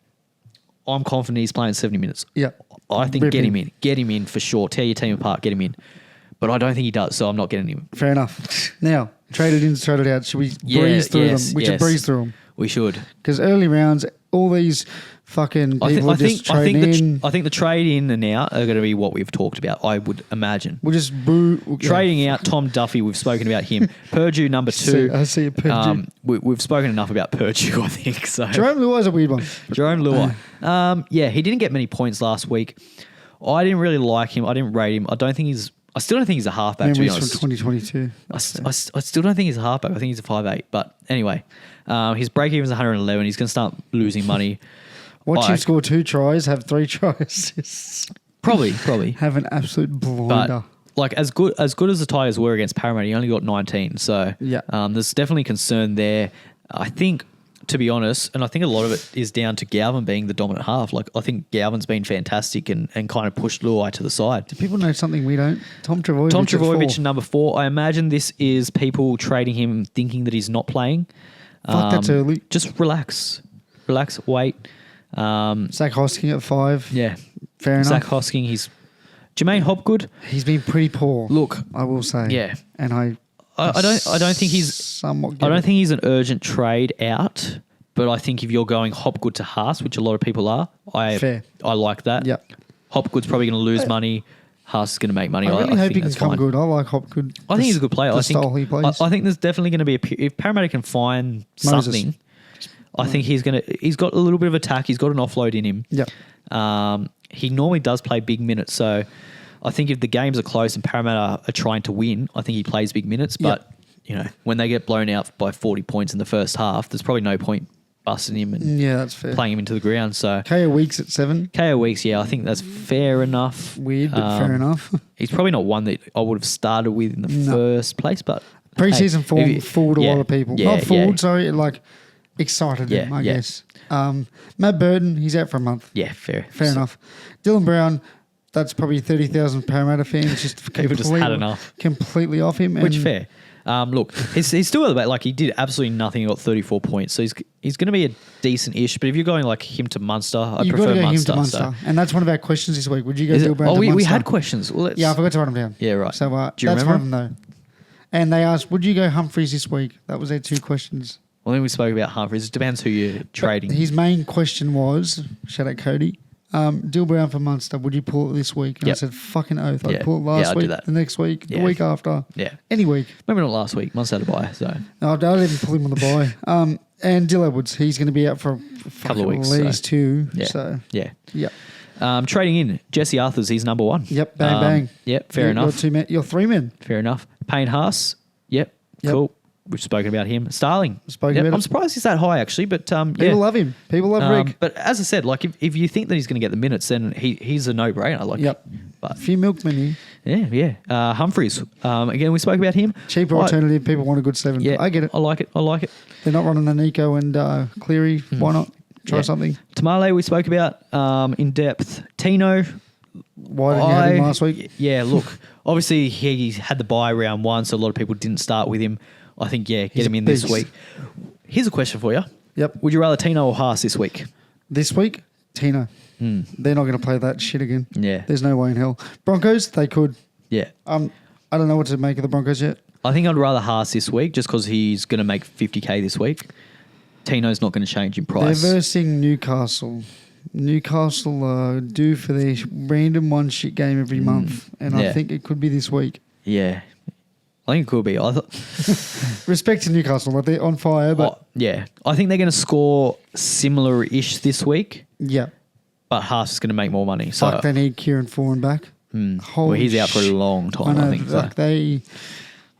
I'm confident he's playing 70 minutes. Yeah. I think get him in. Get him in for sure. Tear your team apart. Get him in. But I don't think he does, so I'm not getting him. Fair enough. Now, traded in, traded out. Should we breeze through them? We should breeze through them. We should. Because early rounds, all these fucking people just trade in. I think the trade in and out are going to be what we've talked about, I would imagine. We'll just trading out Tom Duffy, we've spoken about him. Purdue number 2. I see a Purdue. We've spoken enough about Purdue, I think. So Jerome Luai's a weird one. Jerome Luai. He didn't get many points last week. I didn't really like him. I didn't rate him. I still don't think he's a halfback, to be honest. From 2022. I still don't think he's a halfback. I think he's a 5'8". But anyway, his break-even is 111. He's going to start losing money. Watch him score 2 tries, have 3 tries. Probably. Have an absolute blinder. But as good as the Tigers were against Parramatta, he only got 19. So there's definitely concern there. I think, to be honest, and I think a lot of it is down to Galvin being the dominant half. Like, I think Galvin's been fantastic and kind of pushed Luai to the side. Do people know something we don't? Tom Trbojevic number 4. I imagine this is people trading him thinking that he's not playing. Fuck, that's early. Just relax, wait. Zach Hosking at 5. Yeah. Fair enough. Zach Hosking, Jermaine Hopgood. He's been pretty poor. Look, I will say. Yeah. And I don't think he's an urgent trade out, but I think if you're going Hopgood to Haas, which a lot of people are, I like that. Yep. Hopgood's probably going to lose money. Haas is going to make money. I really hope he can come good. I like Hopgood. I think he's a good player. Style he plays. I think there's definitely going to be if Parramatta can find something, I think he's got a little bit of attack. He's got an offload in him. Yeah. He normally does play big minutes, so I think if the games are close and Parramatta are trying to win, I think he plays big minutes. But when they get blown out by 40 points in the first half, there's probably no point busting him and that's fair. Playing him into the ground. So KO Weeks at 7. KO Weeks, I think that's fair enough. Weird, but fair enough. He's probably not one that I would have started with in the first place, but preseason form fooled a lot of people. Not fooled, sorry, like excited them, I guess. Matt Burton, he's out for a month. Yeah, fair enough. Dylan Brown, that's probably 30,000 Parramatta fans just people just had enough, completely off him. Which fair. Look, he's still like he did absolutely nothing. He got 34 points, so he's going to be a decent-ish. But if you're going like him to Munster, I prefer Munster. Him to Munster. And that's one of our questions this week. Would you go Dylan Brown to Munster? We had questions. Well, I forgot to write them down. Yeah, right. So do you that's remember? One of them though. And they asked, would you go Humphreys this week? That was their 2 questions. Well, then we spoke about Humphreys. It depends who you're trading. His main question was, shout out Cody, Dylan Brown for Munster, would you pull it this week? And I said, fucking oath. I'd pull it last week, the next week, the week after. Yeah. Any week. Maybe not last week. Munster had a bye, so. No, I don't even pull him on the bye. And Dill Edwards, he's going to be out for a couple of weeks. At least 2. Yeah. So. Yeah. Yep. Trading in, Jesse Arthurs, he's number 1. Yep, bang. Yep, fair enough. You're 3 men. Fair enough. Payne Haas, yep. Cool. We've spoken about him. Starling. I'm surprised he's that high, actually, but people love him. People love Rick. But as I said, like if you think that he's going to get the minutes, then he's a no-brainer. Like, but a few milkmen here. Yeah. Humphreys. Again, we spoke about him. Cheaper alternative. People want a good 7. Yeah, I get it. I like it. They're not running the Nico and Cleary. Why not try something? Tamale, we spoke about in depth. Tino. Why didn't you have him last week? Yeah, look, obviously he had the bye round 1, so a lot of people didn't start with him. I think, get him in this week. Here's a question for you. Yep. Would you rather Tino or Haas this week? This week, Tino. They're not going to play that shit again. Yeah. There's no way in hell. Broncos, they could. Yeah. I don't know what to make of the Broncos yet. I think I'd rather Haas this week just because he's going to make 50K this week. Tino's not going to change in price. They're versing Newcastle. Newcastle are due for their random one shit game every month, and I think it could be this week. Yeah. I think it could be. I thought respect to Newcastle, like they're on fire, but I think they're going to score similar-ish this week. Yeah, but Haas is going to make more money. So they need Kieran Foran back. Well, he's out for a long time. I think.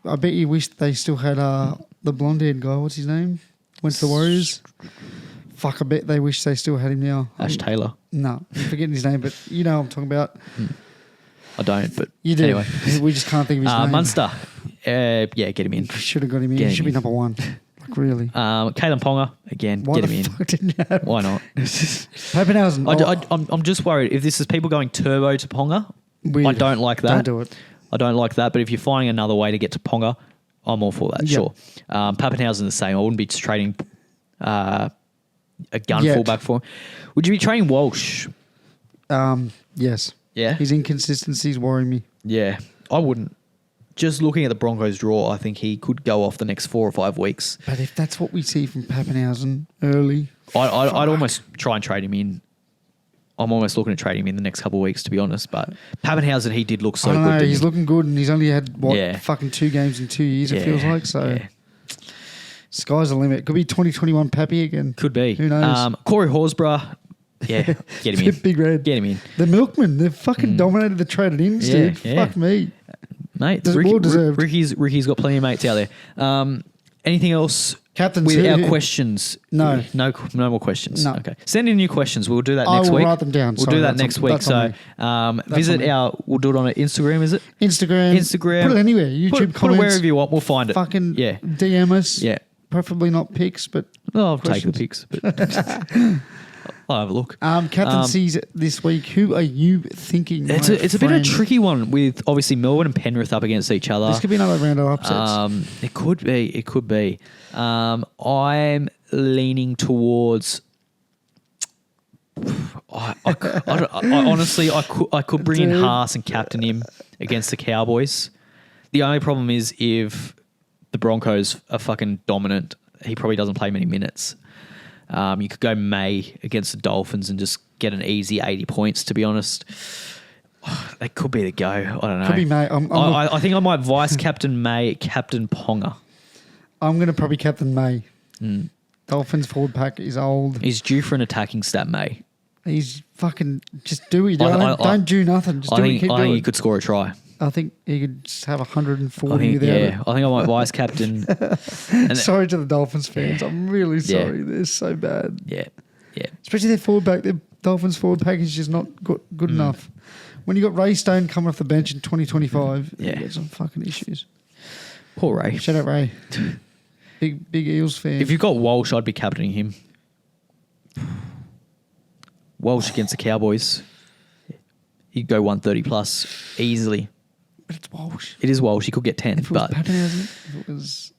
I bet you wish they still had the blonde-haired guy. What's his name? Went to the Warriors. Fuck, I bet they wish they still had him now. Ash Taylor. No, I'm forgetting his name, but you know what I'm talking about. I don't, but you do. Anyway, we just can't think of his name. Munster. Get him in. Should have got him in. He should be number one. Like, really. Kalen Ponga, again, get him in. Fuck didn't you have? Why not? Pappenhausen. I'm just worried if this is people going turbo to Ponga. I don't like that. Don't do it. I don't like that. But if you're finding another way to get to Ponga, I'm all for that. Yep. Sure. Pappenhausen the same. I wouldn't be trading a gun fullback for him. Would you be trading Walsh? Yes. Yeah. His inconsistencies worry me. Yeah, I wouldn't. Just looking at the Broncos draw, I think he could go off the next 4 or 5 weeks. But if that's what we see from Pappenhausen early, I'd almost try and trade him in. I'm almost looking at trading him in the next couple of weeks, to be honest. But Pappenhausen, he did look so good. I know, he's looking good, and he's only had, fucking 2 games in 2 years, it feels like. So, sky's the limit. Could be 2021 Pappy again. Could be. Who knows? Corey Horsburgh, get him in. Big Red. Get him in. The Milkman, they've fucking dominated the traded ins, dude. Fuck me. Mate, Ricky's got plenty of mates out there. Anything else Captains with our questions? No more questions. No. Okay. Send in your questions. We'll do that next week. I will write them down. We'll do that next week. So visit we'll do it on Instagram, is it? Instagram. Put it anywhere. YouTube comments. Put it wherever you want. We'll find it. Fucking DM us. Yeah. Preferably not pics, but I'll take the pics. But I'll have a look. Captaincies this week. Who are you thinking? It's a bit of a tricky one with obviously Melbourne and Penrith up against each other. This could be another round of upsets. It could be. I'm leaning towards. I honestly, I could bring in Haas and captain him against the Cowboys. The only problem is if the Broncos are fucking dominant, he probably doesn't play many minutes. You could go May against the Dolphins and just get an easy 80 points, to be honest. That could be the go. I don't know. Could be May. I think I might vice-captain May, captain Ponga. I'm going to probably captain May. Dolphins forward pack is old. He's due for an attacking stat, May. He's fucking... Just do it. Don't do nothing. Just do it. I think he could score a try. I think he could just have 140 without it. I think I might vice-captain. Sorry to the Dolphins fans. I'm really sorry. They're so bad. Yeah. Especially their forward pack. Their Dolphins forward package is just not good enough. When you got Ray Stone coming off the bench in 2025, you got some fucking issues. Poor Ray. Shout out Ray. Big Eels fan. If you've got Walsh, I'd be captaining him. Walsh against the Cowboys. He'd go 130 plus easily. But it's Walsh. It is Walsh. He could get 10. If it was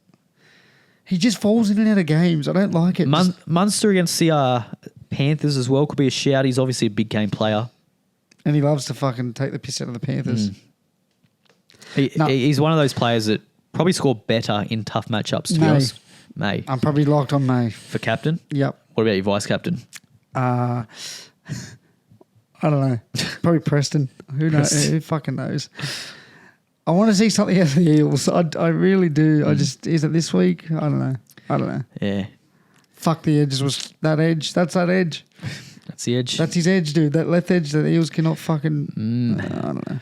he just falls in and out of games. I don't like it. Munster against the Panthers as well could be a shout. He's obviously a big game player. And he loves to fucking take the piss out of the Panthers. He's one of those players that probably score better in tough matchups, to be honest. May. I'm probably locked on May. For captain? Yep. What about your vice-captain? I don't know. Probably Preston. Who knows? Who fucking knows? I want to see something out of the Eels. I really do. Is it this week? I don't know. Yeah. Fuck the edges. Was that edge? That's that edge. That's the edge. That's his edge, dude. That left edge that the Eels cannot fucking... I don't know.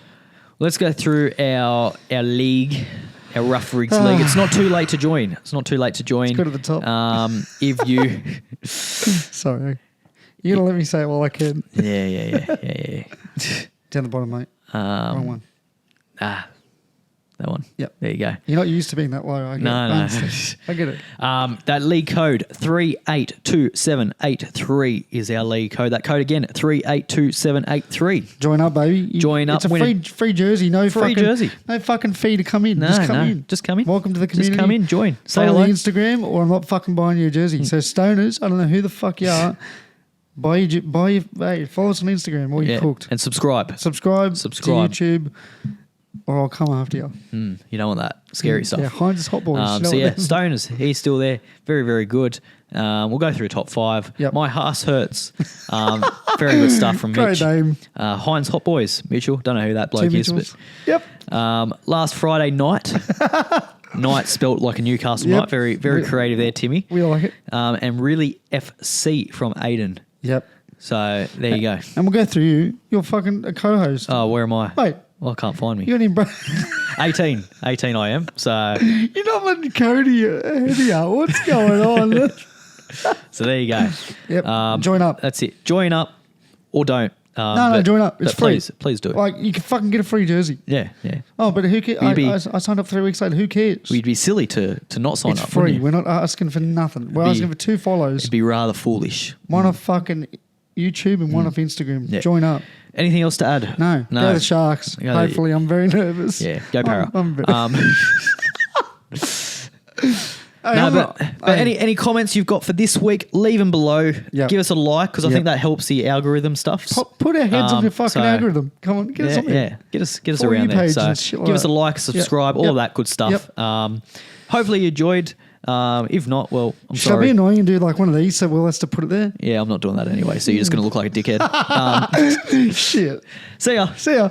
Let's go through our league, our Rough Rigs League. It's not too late to join. Let's go to the top. If you... Sorry. You're going to let me say it while I can. Yeah. Down the bottom, mate. Wrong one. That one. Yep. There you go. You're not used to being that low. No. I get it. That league code 382783 is our league code. That code again 382783. Join up, baby. Join up. It's a free jersey. No jersey. No fucking fee to come in. Just come in. Just come in. Welcome to the community. Just come in. Join. Say follow hello. the Instagram, or I'm not fucking buying you a jersey. So stoners, I don't know who the fuck you are. Follow us on Instagram. All you cooked. And subscribe. To YouTube. or I'll come after you. You don't want that scary stuff. Yeah, Heinz Hot Boys. Stoners, he's still there. Very, very good. We'll go through top 5. Yep. My Heart Hurts. Very good stuff from Mitch. Great name. Heinz Hot Boys, Mitchell. Don't know who that bloke is. But, yep. Last Friday night. Night spelt like a Newcastle night. Very, very creative there, Timmy. We like it. And really FC from Aiden. Yep. So there you go. And we'll go through you. You're fucking a co-host. Oh, where am I? Wait. Well, I can't find me. You're in 18 I am. So you're not letting Cody ahead of. What's going on? So there you go. Yep. Join up. That's it. Join up or don't. No, join up. It's free. Please do it. Like, you can fucking get a free jersey. Yeah. Oh, but who cares? I signed up 3 weeks later. Who cares? We'd be silly to not sign up. It's free. We're not asking for nothing. We're asking for 2 follows. It'd be rather foolish. One off fucking YouTube and one off Instagram. Yeah. Join up. Anything else to add? No. Go the Sharks. Hopefully, I'm very nervous. Yeah, go Para. But any comments you've got for this week, leave them below. Yep. Give us a like because I think that helps the algorithm stuff. Put our heads on your fucking algorithm. Come on, get us on there. Yeah, get us around there. So give us a like, subscribe, all of that good stuff. Yep. Hopefully you enjoyed. If not, well, I'm sorry. Shall I be annoying and do like one of these so we'll have to put it there? Yeah, I'm not doing that anyway. So you're just going to look like a dickhead. Shit. See ya.